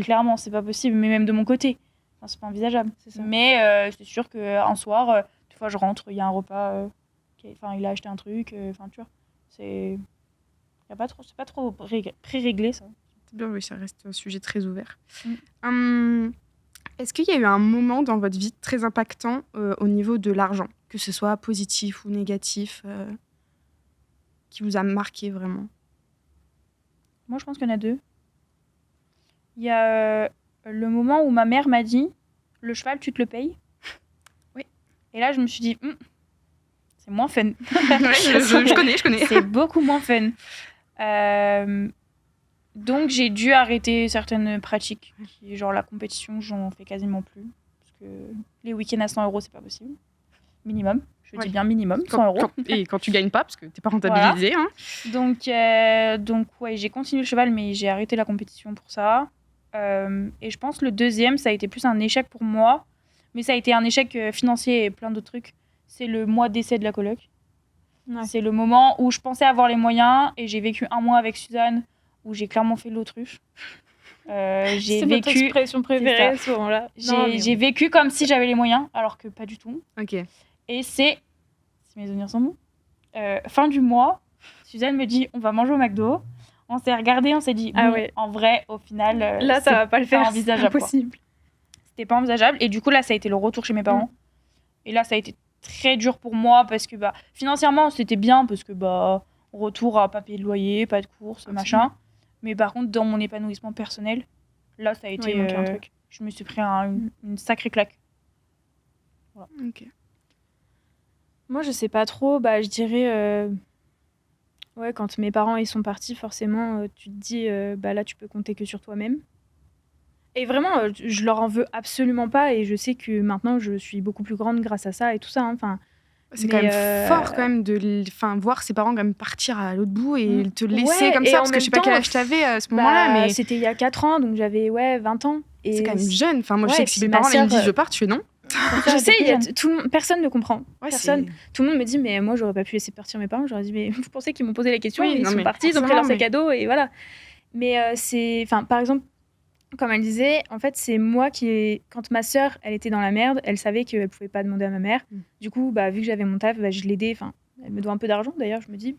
Clairement, c'est pas possible. Mais même de mon côté. Enfin, c'est pas envisageable. Mais c'est sûr qu'un soir, des fois, je rentre, il y a un repas. Il a acheté un truc. Enfin, tu vois. C'est pas trop pré-réglé, ça. C'est bien, oui, ça reste un sujet très ouvert. Est-ce qu'il y a eu un moment dans votre vie très impactant au niveau de l'argent, que ce soit positif ou négatif, qui vous a marqué vraiment? Moi, je pense qu'il y en a deux. Il y a le moment où ma mère m'a dit « Le cheval, tu te le payes ?» Oui. Et là, je me suis dit c'est moins fun. je connais. C'est beaucoup moins fun. Donc, j'ai dû arrêter certaines pratiques. Genre la compétition, j'en fais quasiment plus. Parce que les week-ends à 100 €, c'est pas possible. Minimum. Je dis bien minimum, 100 €. Et quand tu gagnes pas, parce que t'es pas rentabilisé. Voilà. Hein. Donc, ouais, j'ai continué le cheval, mais j'ai arrêté la compétition pour ça. Et je pense que le deuxième, ça a été plus un échec pour moi. Mais ça a été un échec financier et plein d'autres trucs. C'est le mois d'essai de la coloc. Ouais. C'est le moment où je pensais avoir les moyens et j'ai vécu un mois avec Suzanne où j'ai clairement fait l'autruche. C'est notre expression préférée à ce moment-là. J'ai vécu comme si j'avais les moyens, alors que pas du tout. Ok. Et si mes souvenirs sont bons, fin du mois, Suzanne me dit on va manger au McDo. On s'est regardé, on s'est dit en vrai, au final, là ça va pas le faire, envisageable. C'est impossible. C'était pas envisageable. Et du coup là, ça a été le retour chez mes parents. Et là, ça a été très dur pour moi parce que financièrement, c'était bien parce que retour à pas payer de loyer, pas de courses, machin. Mais par contre, dans mon épanouissement personnel, là, ça a été un truc. Je me suis pris une sacrée claque. Voilà. Ok. Moi, je sais pas trop. Je dirais, quand mes parents ils sont partis, forcément, tu te dis, là, tu peux compter que sur toi-même. Et vraiment, je leur en veux absolument pas. Et je sais que maintenant, je suis beaucoup plus grande grâce à ça et tout ça. Hein. Enfin, c'est quand même fort quand même de voir ses parents quand même partir à l'autre bout et te laisser comme ça, parce que je sais pas quel âge t'avais à ce moment-là, mais c'était il y a 4 ans, donc j'avais 20 ans. Et c'est quand même jeune. Enfin, moi je sais que si mes parents ils me disent je pars, tu fais non. Je sais, personne ne comprend. Ouais, Personne. Tout le monde me dit, mais moi, j'aurais pas pu laisser partir mes parents. J'aurais dit, mais vous pensez qu'ils m'ont posé la question? Oui, ils non, sont mais partis, ils ont pris leur sac forcément, à dos et voilà. Mais par exemple, comme elle disait, en fait, c'est moi quand ma sœur, elle était dans la merde, elle savait qu'elle pouvait pas demander à ma mère. Du coup, vu que j'avais mon taf, je l'aidais. Enfin, elle me doit un peu d'argent d'ailleurs. Je me dis,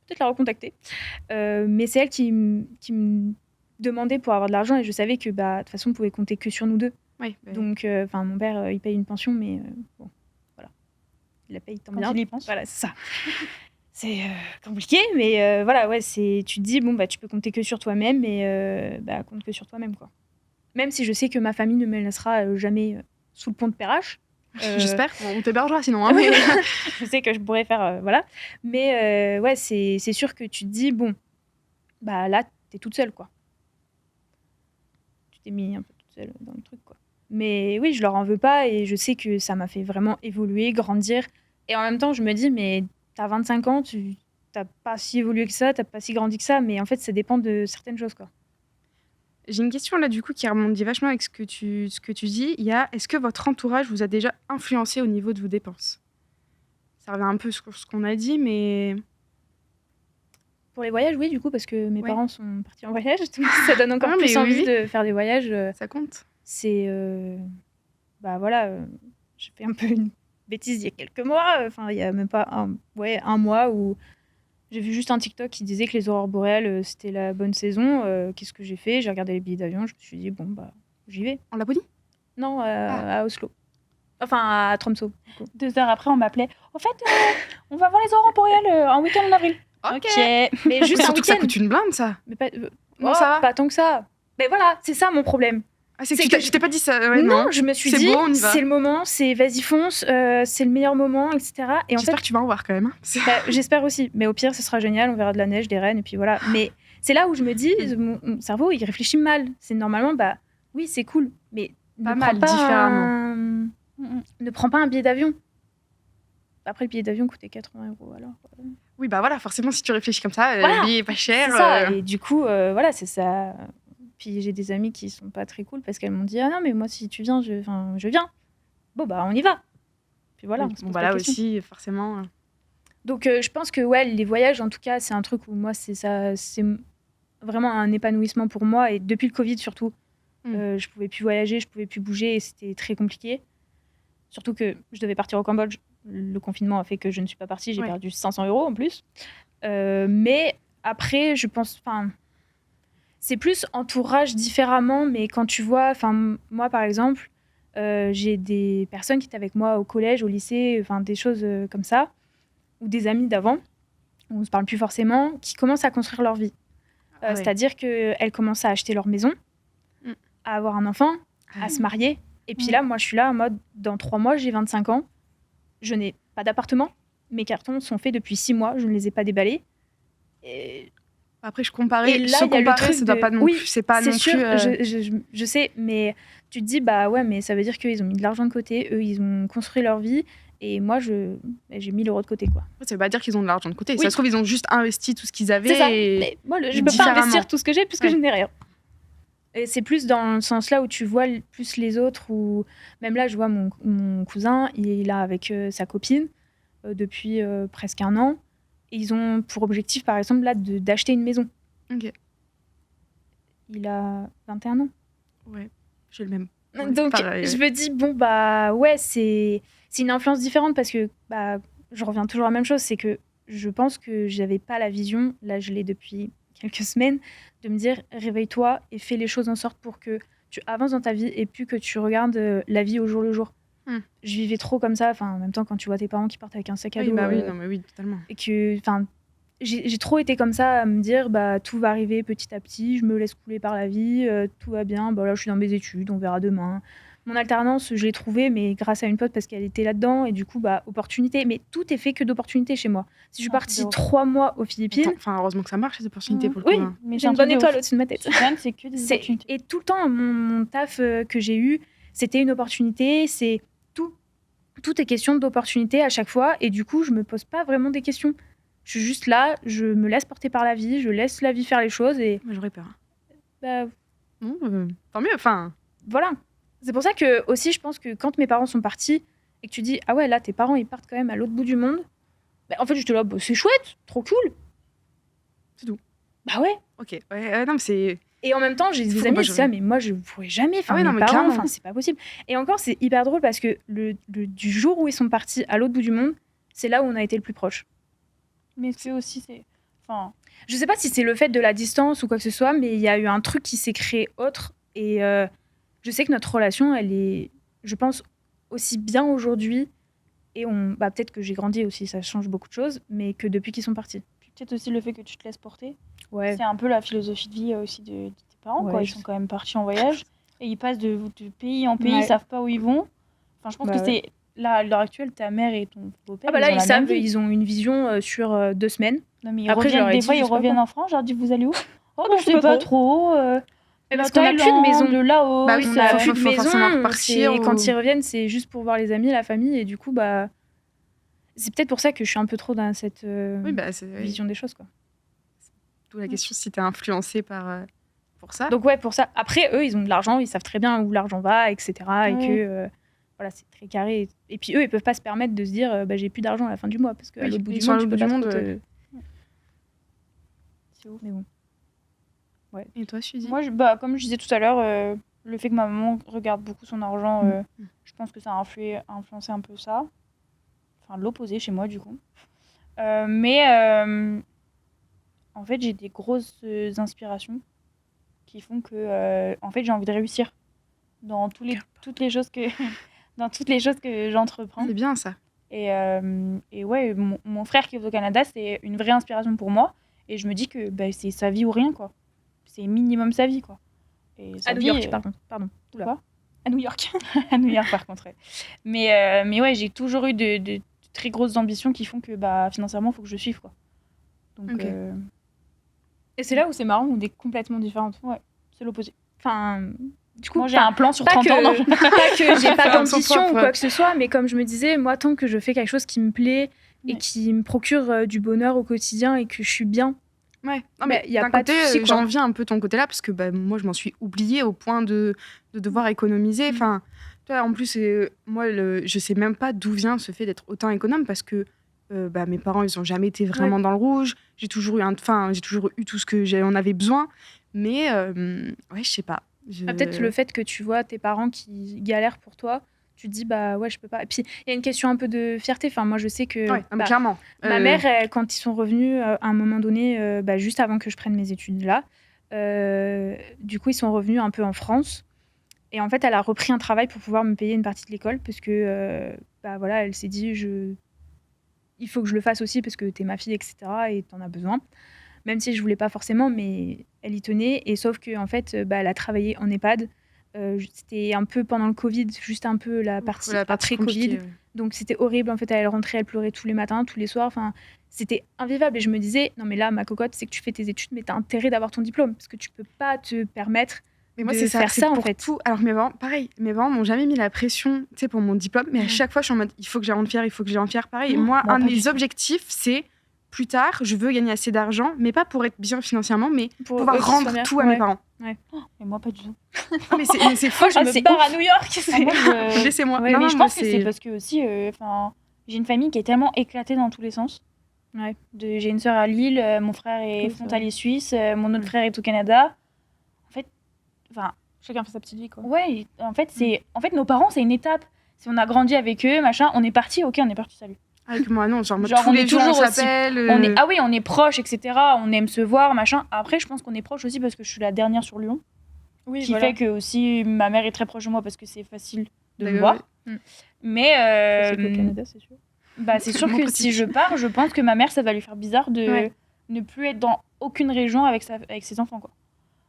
peut-être la recontacter. Mais c'est elle qui me demandait pour avoir de l'argent et je savais que de toute façon, on pouvait compter que sur nous deux. Oui, Donc, mon père, il paye une pension, mais bon, voilà. Il la paye tant bien. Il y pense. Voilà, c'est ça. C'est compliqué, mais voilà, ouais, tu te dis, bon, tu peux compter que sur toi-même, mais compte que sur toi-même, quoi. Même si je sais que ma famille ne me laissera jamais sous le pont de Perrache. J'espère, on t'hébergera sinon. Hein, mais... je sais que je pourrais faire, voilà. Mais ouais, c'est sûr que tu te dis, bon, là, t'es toute seule, quoi. Tu t'es mis un peu toute seule dans le truc, quoi. Mais oui, je leur en veux pas et je sais que ça m'a fait vraiment évoluer, grandir. Et en même temps, je me dis, mais t'as 25 ans, t'as pas si évolué que ça, t'as pas si grandi que ça, mais en fait, ça dépend de certaines choses, quoi. J'ai une question là, du coup, qui rebondit vachement avec ce que tu dis. Est-ce que votre entourage vous a déjà influencé au niveau de vos dépenses? Ça revient un peu sur ce qu'on a dit, mais... Pour les voyages, oui, du coup, parce que mes parents sont partis en voyage. Ça donne encore plus envie de faire des voyages. Ça compte. C'est... voilà, j'ai fait un peu une bêtise il y a quelques mois. Enfin, il y a même pas un mois où j'ai vu juste un TikTok qui disait que les aurores boréales, c'était la bonne saison. Qu'est-ce que j'ai fait? J'ai regardé les billets d'avion. Je me suis dit, bon, j'y vais. En Laponie? Non, à Oslo. Enfin, à Tromsø. 2 heures après, on m'appelait. En fait, on va voir les aurores boréales en week-end en avril. Ok. Mais juste un week-end. Ça coûte une blinde, ça. Mais ça va. Pas tant que ça. Mais voilà, c'est ça mon problème. C'est que je t'ai pas dit ça. Ouais, non, je me suis dit, beau, c'est le moment, vas-y fonce, c'est le meilleur moment, etc. Et j'espère que tu vas en voir quand même. J'espère aussi. Mais au pire, ce sera génial, on verra de la neige, des rennes, et puis voilà. Mais c'est là où je me dis, mon cerveau, il réfléchit mal. C'est normalement, oui, c'est cool, mais différemment. Ne prends pas un billet d'avion. Après, le billet d'avion coûtait 80 €, alors. Oui, voilà, forcément, si tu réfléchis comme ça, le billet est pas cher. C'est ça. Et du coup, voilà, c'est ça. Puis j'ai des amis qui sont pas très cool parce qu'elles m'ont dit, ah non, mais moi, si tu viens, je viens. Bon, on y va. Puis voilà. Oui, là aussi, forcément. Donc, je pense que, ouais, les voyages, en tout cas, c'est un truc où moi, c'est vraiment un épanouissement pour moi. Et depuis le Covid, surtout, je pouvais plus voyager, je pouvais plus bouger et c'était très compliqué. Surtout que je devais partir au Cambodge. Le confinement a fait que je ne suis pas partie. J'ai perdu 500 € en plus. Mais après, je pense... C'est plus entourage différemment, mais quand tu vois... Moi, par exemple, j'ai des personnes qui étaient avec moi au collège, au lycée, des choses comme ça, ou des amis d'avant, on ne se parle plus forcément, qui commencent à construire leur vie. C'est-à-dire qu'elles commencent à acheter leur maison, à avoir un enfant, à se marier. Et puis là, moi, je suis là en mode, dans 3 mois, j'ai 25 ans, je n'ai pas d'appartement, mes cartons sont faits depuis 6 mois, je ne les ai pas déballés. Et... Après, je comparais. Et là, il y a le truc ça doit pas non plus. C'est pas non sûr, plus. Je sais, mais tu te dis, ouais, mais ça veut dire qu'ils ont mis de l'argent de côté, eux, ils ont construit leur vie, et moi, j'ai 1000 € de côté, quoi. Ça veut pas dire qu'ils ont de l'argent de côté. Ça se trouve, ils ont juste investi tout ce qu'ils avaient. C'est ça. Mais moi, je peux pas investir tout ce que j'ai puisque je n'ai rien. Et c'est plus dans le sens là où tu vois plus les autres, ou même là, je vois mon cousin, il est avec sa copine depuis presque 1 an. Et ils ont pour objectif, par exemple, là, d'acheter une maison. Ok. Il a 21 ans. Ouais, j'ai le même. Donc, je me dis, ouais, c'est une influence différente parce que je reviens toujours à la même chose, c'est que je pense que j'avais pas la vision, là, je l'ai depuis quelques semaines, de me dire, réveille-toi et fais les choses en sorte pour que tu avances dans ta vie et plus que tu regardes la vie au jour le jour. Je vivais trop comme ça, en même temps quand tu vois tes parents qui partent avec un sac à dos. Oui, totalement. Et que, j'ai trop été comme ça à me dire, tout va arriver petit à petit, je me laisse couler par la vie, tout va bien, là je suis dans mes études, on verra demain. Mon alternance, je l'ai trouvée, mais grâce à une pote parce qu'elle était là-dedans, et du coup, opportunité. Mais tout est fait que d'opportunités chez moi. Si je suis partie 3 mois aux Philippines... Heureusement que ça marche, ces opportunités, pour le coup. Oui, mais j'ai une bonne étoile au-dessus de ma tête. C'est que des opportunités. Et tout le temps, mon taf que j'ai eu, c'était une opportunité, c'est tout. Tout est question d'opportunité à chaque fois, et du coup, je me pose pas vraiment des questions. Je suis juste là, je me laisse porter par la vie, je laisse la vie faire les choses, et... Moi, j'aurais peur. Tant mieux, Voilà. C'est pour ça que aussi, je pense que quand mes parents sont partis et que tu dis ah ouais là tes parents ils partent quand même à l'autre bout du monde, bah, en fait je te là c'est chouette, trop cool. C'est tout. Bah ouais. Ok. Ouais, non, mais c'est. Et en même temps, j'ai des amis qui disent ça, mais moi, je ne pourrais jamais. Enfin, Ah ouais, non, mes mais parents, clairement. c'est pas possible. Et encore, c'est hyper drôle parce que du jour où ils sont partis à l'autre bout du monde, c'est là où on a été le plus proche. Mais c'est aussi, enfin, je sais pas si c'est le fait de la distance ou quoi que ce soit, mais il y a eu un truc qui s'est créé autre. Et je sais que notre relation, elle est, je pense, aussi bien aujourd'hui. Et peut-être que j'ai grandi aussi, ça change beaucoup de choses, mais que depuis qu'ils sont partis. Puis peut-être aussi le fait que tu te laisses porter. Ouais. C'est un peu la philosophie de vie aussi de tes parents. Ouais, quoi. Ils sont quand même partis en voyage et ils passent de pays en pays, Ouais. ils savent pas où ils vont. Enfin, je pense que c'est là, à l'heure actuelle, ta mère et ton beau-père. Ah bah là, ils ils ont la même savent, vie. ils ont une vision sur 2 semaines. Non, mais Après, des fois, ils reviennent en France. Je leur dis, vous allez où? Oh, bah, je sais pas trop. Parce qu'on a plus de maison. Le Laos. Bah oui, On a faut plus de maison. forcément repartir. Quand ils reviennent, c'est juste pour voir les amis, la famille. Et du coup, bah, c'est peut-être pour ça que je suis un peu trop dans cette vision des choses, quoi. D'où la question si t'es influencée pour ça. Donc ouais, pour ça. Après, eux, ils ont de l'argent, ils savent très bien où l'argent va, etc. Et que voilà, c'est très carré. Et puis eux, ils peuvent pas se permettre de se dire, j'ai plus d'argent à la fin du mois parce qu'à l'autre bout du monde, tu peux pas trop te... C'est ouf. Mais bon. Ouais. Et toi, Suzy? Moi, comme je disais tout à l'heure, le fait que ma maman regarde beaucoup son argent, je pense que ça a influencé un peu ça. Enfin, l'opposé chez moi, du coup. Mais en fait, j'ai des grosses inspirations qui font que en fait, j'ai envie de réussir dans toutes les choses que j'entreprends. C'est bien ça. Et ouais, mon frère qui est au Canada, c'est une vraie inspiration pour moi. Et je me dis que c'est sa vie ou rien, quoi. C'est minimum sa vie, quoi. Et à New York, pardon. Quoi ? À New York. À New York, par contre, ouais. Mais ouais, j'ai toujours eu de très grosses ambitions qui font que financièrement, il faut que je suive, quoi. Donc, et c'est là où c'est marrant, on est complètement différentes. Ouais, c'est l'opposé. Enfin, du coup, moi, j'ai un plan sur 30 ans. Pas que j'ai pas d'ambition ou quoi que ce soit, mais comme je me disais, moi, tant que je fais quelque chose qui me plaît et qui me procure du bonheur au quotidien et que je suis bien. Ouais, non, mais y a d'un pas côté, j'envie un peu ton côté-là parce que moi, je m'en suis oubliée au point de devoir économiser. Enfin, toi, en plus, moi, je sais même pas d'où vient ce fait d'être autant économe parce que mes parents, ils ont jamais été vraiment dans le rouge. J'ai toujours eu tout ce que on avait besoin. Mais ouais, je sais pas. Peut-être le fait que tu vois tes parents qui galèrent pour toi, tu te dis ouais, je peux pas. Et puis il y a une question un peu de fierté. Enfin, moi je sais que clairement. Ma mère, quand ils sont revenus à un moment donné, juste avant que je prenne mes études là, du coup ils sont revenus un peu en France. Et en fait, elle a repris un travail pour pouvoir me payer une partie de l'école parce que voilà, elle s'est dit il faut que je le fasse aussi parce que t'es ma fille, etc. Et t'en as besoin. Même si je voulais pas forcément, mais elle y tenait. Et sauf qu'en fait, elle a travaillé en EHPAD. C'était un peu pendant le Covid, juste un peu la partie après Covid. Donc c'était horrible. En fait, elle rentrait, elle pleurait tous les matins, tous les soirs. Enfin, c'était invivable. Et je me disais, non mais là, ma cocotte, c'est que tu fais tes études, mais t'as intérêt d'avoir ton diplôme parce que tu peux pas te permettre de faire ça en fait. Tout. Alors mes parents m'ont jamais mis la pression, tu sais, pour mon diplôme. Mais à chaque fois, je suis en mode, il faut que j'aille en fière, il faut que j'aille en fière. Pareil. Et moi, un de mes objectifs, c'est plus tard, je veux gagner assez d'argent, mais pas pour être bien financièrement, mais pour pouvoir rendre tout à mes parents. Ouais. Et moi, pas du tout. mais c'est faux, je me barre à New York. Laissez-moi. Ouais, mais je pense que c'est parce que aussi, j'ai une famille qui est tellement éclatée dans tous les sens. Ouais. J'ai une sœur à Lille, mon frère est frontalier suisse, mon autre frère est au Canada. En fait, chacun fait sa petite vie, quoi. Ouais, en fait, nos parents, c'est une étape. Si on a grandi avec eux, machin, on est parti, salut. Avec moi, non, genre tous les jours, on s'appelle. Ah oui, on est proches, etc. On aime se voir, machin. Après, je pense qu'on est proches aussi parce que je suis la dernière sur Lyon. Oui, qui fait que aussi ma mère est très proche de moi parce que c'est facile de me voir. Mais au Canada, c'est sûr. C'est sûr que si je pars, je pense que ma mère, ça va lui faire bizarre de ne plus être dans aucune région avec ses enfants, quoi.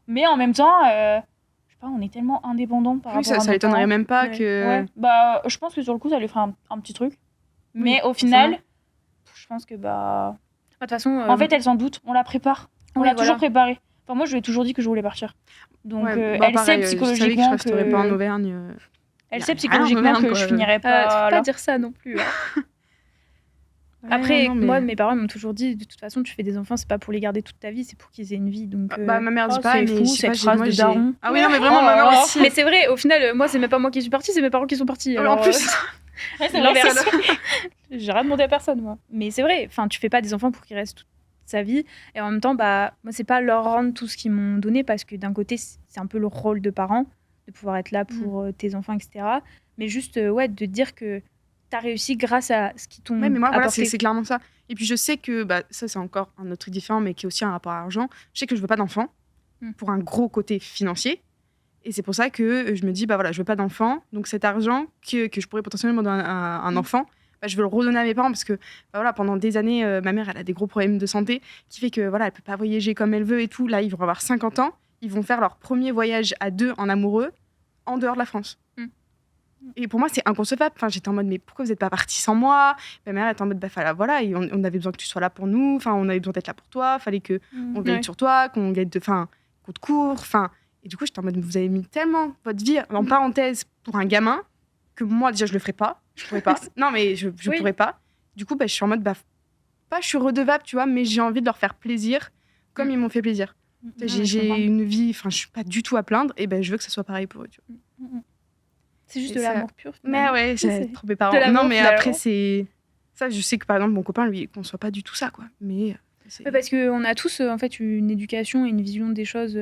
Mais en même temps, je sais pas, on est tellement indépendants par rapport à ça l'étonnerait même pas que. Ouais. Je pense que sur le coup, ça lui fera un petit truc. Mais au final, je pense que de toute façon, en fait, elle s'en doute. On la prépare. On l'a toujours préparée. Enfin, moi, je lui ai toujours dit que je voulais partir. Donc, elle sait psychologiquement je resterai pas en Auvergne. Elle sait psychologiquement que je finirais pas. Faut pas dire ça non plus. Après, non, mais- moi, mes parents m'ont toujours dit, de toute façon, tu fais des enfants, c'est pas pour les garder toute ta vie, c'est pour qu'ils aient une vie. Donc, Bah, ma mère dit oh, pas, c'est mais fou, je sais pas, cette phrase moi, de daron. Ah oui, non, mais vraiment, ma mère Oh. aussi. Mais c'est vrai, au final, moi, c'est même pas moi qui suis partie, c'est mes parents qui sont partis. Ouais, Alors, en plus, Ouais, c'est l'inverse. vrai, J'ai rien demandé à personne, moi. Mais c'est vrai, enfin, tu fais pas des enfants pour qu'ils restent toute sa vie. Et en même temps, bah, moi, c'est pas leur rendre tout ce qu'ils m'ont donné parce que d'un côté, c'est un peu le rôle de parent de pouvoir être là pour tes enfants, etc. Mais juste, ouais, de dire que t'as réussi grâce à ce qu'ils t'ont ouais, mais moi, voilà, apporté. c'est clairement ça. Et puis, je sais que, bah, ça, c'est encore un autre truc différent, mais qui est aussi un rapport à l'argent. Je sais que je veux pas d'enfant pour un gros côté financier. Et c'est pour ça que je me dis, bah voilà, je veux pas d'enfant. Donc, cet argent que je pourrais potentiellement donner à un enfant, bah, je veux le redonner à mes parents parce que, bah, voilà, pendant des années, ma mère, elle a des gros problèmes de santé qui fait que, voilà, elle peut pas voyager comme elle veut et tout. Là, ils vont avoir 50 ans. Ils vont faire leur premier voyage à deux en amoureux en dehors de la France. Et pour moi, c'est inconcevable. Enfin, j'étais en mode, mais pourquoi vous n'êtes pas partis sans moi? Ma mère était en mode, bah, voilà, et on avait besoin que tu sois là pour nous. Enfin, on avait besoin d'être là pour toi. Fallait que on veille Ouais. sur toi, qu'on te court. Enfin, et du coup, j'étais en mode, vous avez mis tellement votre vie en parenthèse pour un gamin que moi, déjà, je le ferais pas. Je pourrais pas. Non, mais je Oui. pourrais pas. Du coup, bah, je suis en mode, bah, pas, je suis redevable, tu vois, mais j'ai envie de leur faire plaisir comme ils m'ont fait plaisir. J'ai une vie, enfin, je suis pas du tout à plaindre, et ben, je veux que ça soit pareil pour eux. Tu vois. C'est juste Et de ça- l'amour pur. Mais finalement. ouais, j'ai C'est trop mes parents. de l'amour, Non, mais finalement. après, c'est. Ça, je sais que par exemple, mon copain, lui, il conçoit pas du tout ça, quoi. Mais. C'est... Ouais, parce qu'on a tous en fait une éducation et une vision des choses.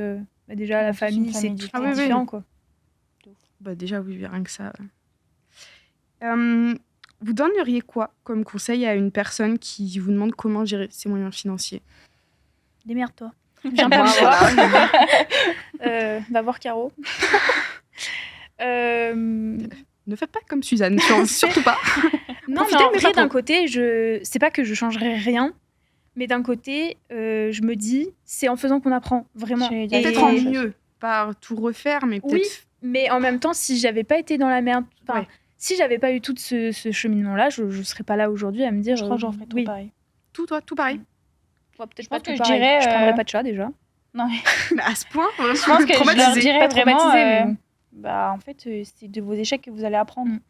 Bah, déjà, On la a tous une famille, c'est famille tout différente. Ah oui, oui. différent. Quoi. Bah, déjà, oui, rien que ça. Vous donneriez quoi comme conseil à une personne qui vous demande comment gérer ses moyens financiers? Démerde-toi. Viens Moi, pas me voir. voilà. Va voir Caro. Ne faites pas comme Suzanne, surtout pas. Non, Profitez, mais en mais vrai, pas d'un trop. côté, c'est pas que je changerais rien, mais d'un côté, je me dis, c'est en faisant qu'on apprend, vraiment. J'allais dire Et- Peut-être en mieux, pas tout refaire, mais peut-être. Oui, mais en même temps, si j'avais pas été dans la merde, enfin, Ouais. si j'avais pas eu tout ce cheminement-là, je serais pas là aujourd'hui à me dire. Je crois que j'en ferais tout oui. pareil. Tout, toi, tout pareil. Ouais, peut-être Je pas pense tout que je pareil. dirais, Je prendrais pas de chat déjà. Non, mais Mais à ce point, je pense que je leur traumatisé. dirais Pas vraiment, traumatisé, mais bon. bah, en fait, c'est de vos échecs que vous allez apprendre. Mm.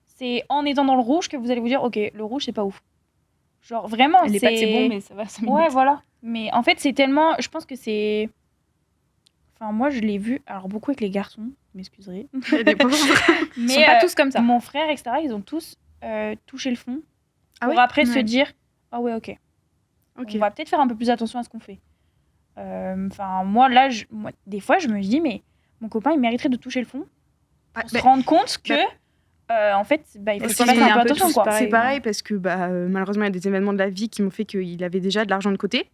C'est en étant dans le rouge que vous allez vous dire, ok, le rouge, c'est pas ouf. Genre, vraiment, Les pâtes, c'est bon, mais ça va 5 minutes. Ouais, voilà. Mais en fait, c'est tellement... Je pense que c'est... Enfin, moi, je l'ai vu, alors beaucoup avec les garçons, vous m'excuserez. Il y a des pauvres. Ils Mais sont pas tous comme ça. mon frère, etc., ils ont tous touché le fond Ah pour oui après se Ouais. dire, ah ouais, ok. Ok. On va peut-être faire un peu plus attention à ce qu'on fait. Enfin, moi, là, moi, des fois, je me dis, mais mon copain, il mériterait de toucher le fond Ah, pour bah, se rendre compte que, bah, en fait, bah, il faut Parce qu'il qu'on fasse est un peu attention, tous quoi. pareil. C'est pareil parce que malheureusement, il y a des événements de la vie qui m'ont fait qu'il avait déjà de l'argent de côté.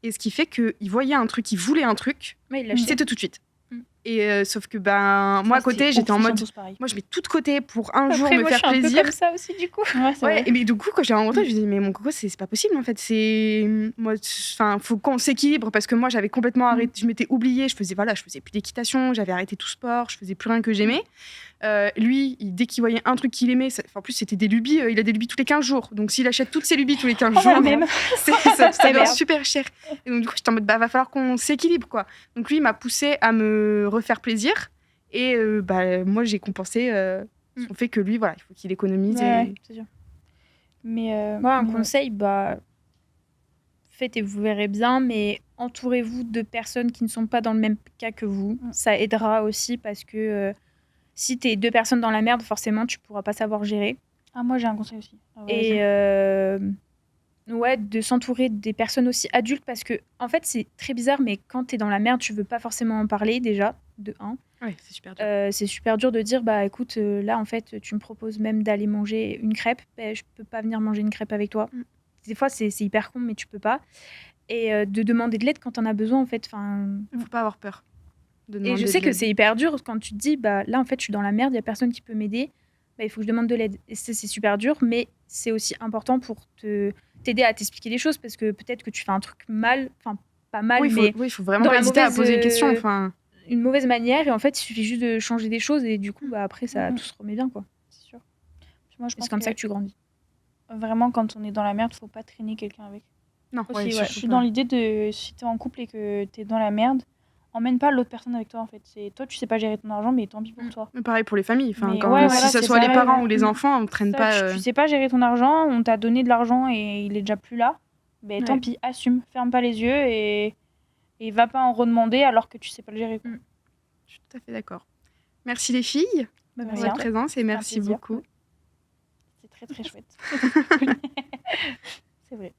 Et ce qui fait qu'il voyait un truc, il voulait un truc, Ouais, il l'a il acheté. c'était tout de suite. Mm. Et sauf que moi à côté, j'étais en mode, moi je mets tout de côté pour un jour Après, me moi, je faire suis un peu plaisir. comme ça aussi, du coup. Ouais, c'est Ouais, vrai. et mais du coup, quand je l'ai rencontré, je me disais, mais mon coco, c'est pas possible en fait. C'est. Moi, enfin, faut qu'on s'équilibre parce que moi, j'avais complètement arrêté, je m'étais oubliée, je faisais plus d'équitation, j'avais arrêté tout sport, je faisais plus rien que j'aimais. Lui, dès qu'il voyait un truc qu'il aimait, en plus, c'était des lubies, il a des lubies tous les 15 jours. Donc, s'il achète toutes ses lubies tous les 15 Oh, jours, la même. ça devient merde. super cher. Et donc, du coup, j'étais en mode, va falloir qu'on s'équilibre, quoi. Donc, lui, il m'a poussé à me refaire plaisir. Et moi, j'ai compensé son fait que lui, voilà, il faut qu'il économise. Ouais, c'est sûr. Mais Moi, un mais ouais. conseil, bah, faites et vous verrez bien, mais entourez-vous de personnes qui ne sont pas dans le même cas que vous. Mm. Ça aidera aussi parce que si t'es deux personnes dans la merde, forcément, tu pourras pas savoir gérer. Ah, moi, j'ai un conseil aussi. Ah, ouais, Et vas-y. ouais, de s'entourer des personnes aussi adultes parce que, en fait, c'est très bizarre, mais quand t'es dans la merde, tu veux pas forcément en parler déjà, de un. Ouais, c'est super dur. C'est super dur de dire, bah écoute, là, en fait, tu me proposes même d'aller manger une crêpe. Ben, je peux pas venir manger une crêpe avec toi. Mm. Des fois, c'est hyper con, mais tu peux pas. Et de demander de l'aide quand t'en as besoin, en fait. Il faut pas avoir peur. De Et demander je sais de que l'aide. c'est hyper dur quand tu te dis, bah là, en fait, je suis dans la merde, il y a personne qui peut m'aider. Bah, il faut que je demande de l'aide. Et c'est super dur, mais c'est aussi important pour t'aider à t'expliquer les choses parce que peut-être que tu fais un truc mal, enfin, pas mal, Oui, mais il faut vraiment dans pas la hésiter à mauvaise, poser des questions. Enfin, une mauvaise manière. Et en fait, il suffit juste de changer des choses et du coup, bah, après, ça Mhm. tout se remet bien, quoi. C'est sûr. Moi, je pense C'est comme ça que tu grandis. vraiment, quand on est dans la merde, faut pas traîner quelqu'un avec. non, Aussi, ouais, ouais. surtout Je suis pas. dans l'idée de si t'es en couple et que t'es dans la merde, emmène pas l'autre personne avec toi en fait. C'est toi, tu sais pas gérer ton argent, mais tant pis pour toi. Mais pareil pour les familles. Enfin, Mais quand, ouais, si voilà, ce c'est soit les pareil, parents ouais. ou les enfants, on ne traîne Ça, pas. tu sais pas gérer ton argent, on t'a donné de l'argent et il est déjà plus là. Ben tant pis, assume, ferme pas les yeux et va pas en redemander alors que tu sais pas le gérer. Quoi. Je suis tout à fait d'accord. Merci les filles pour votre présence et merci beaucoup. C'est très très chouette. C'est vrai.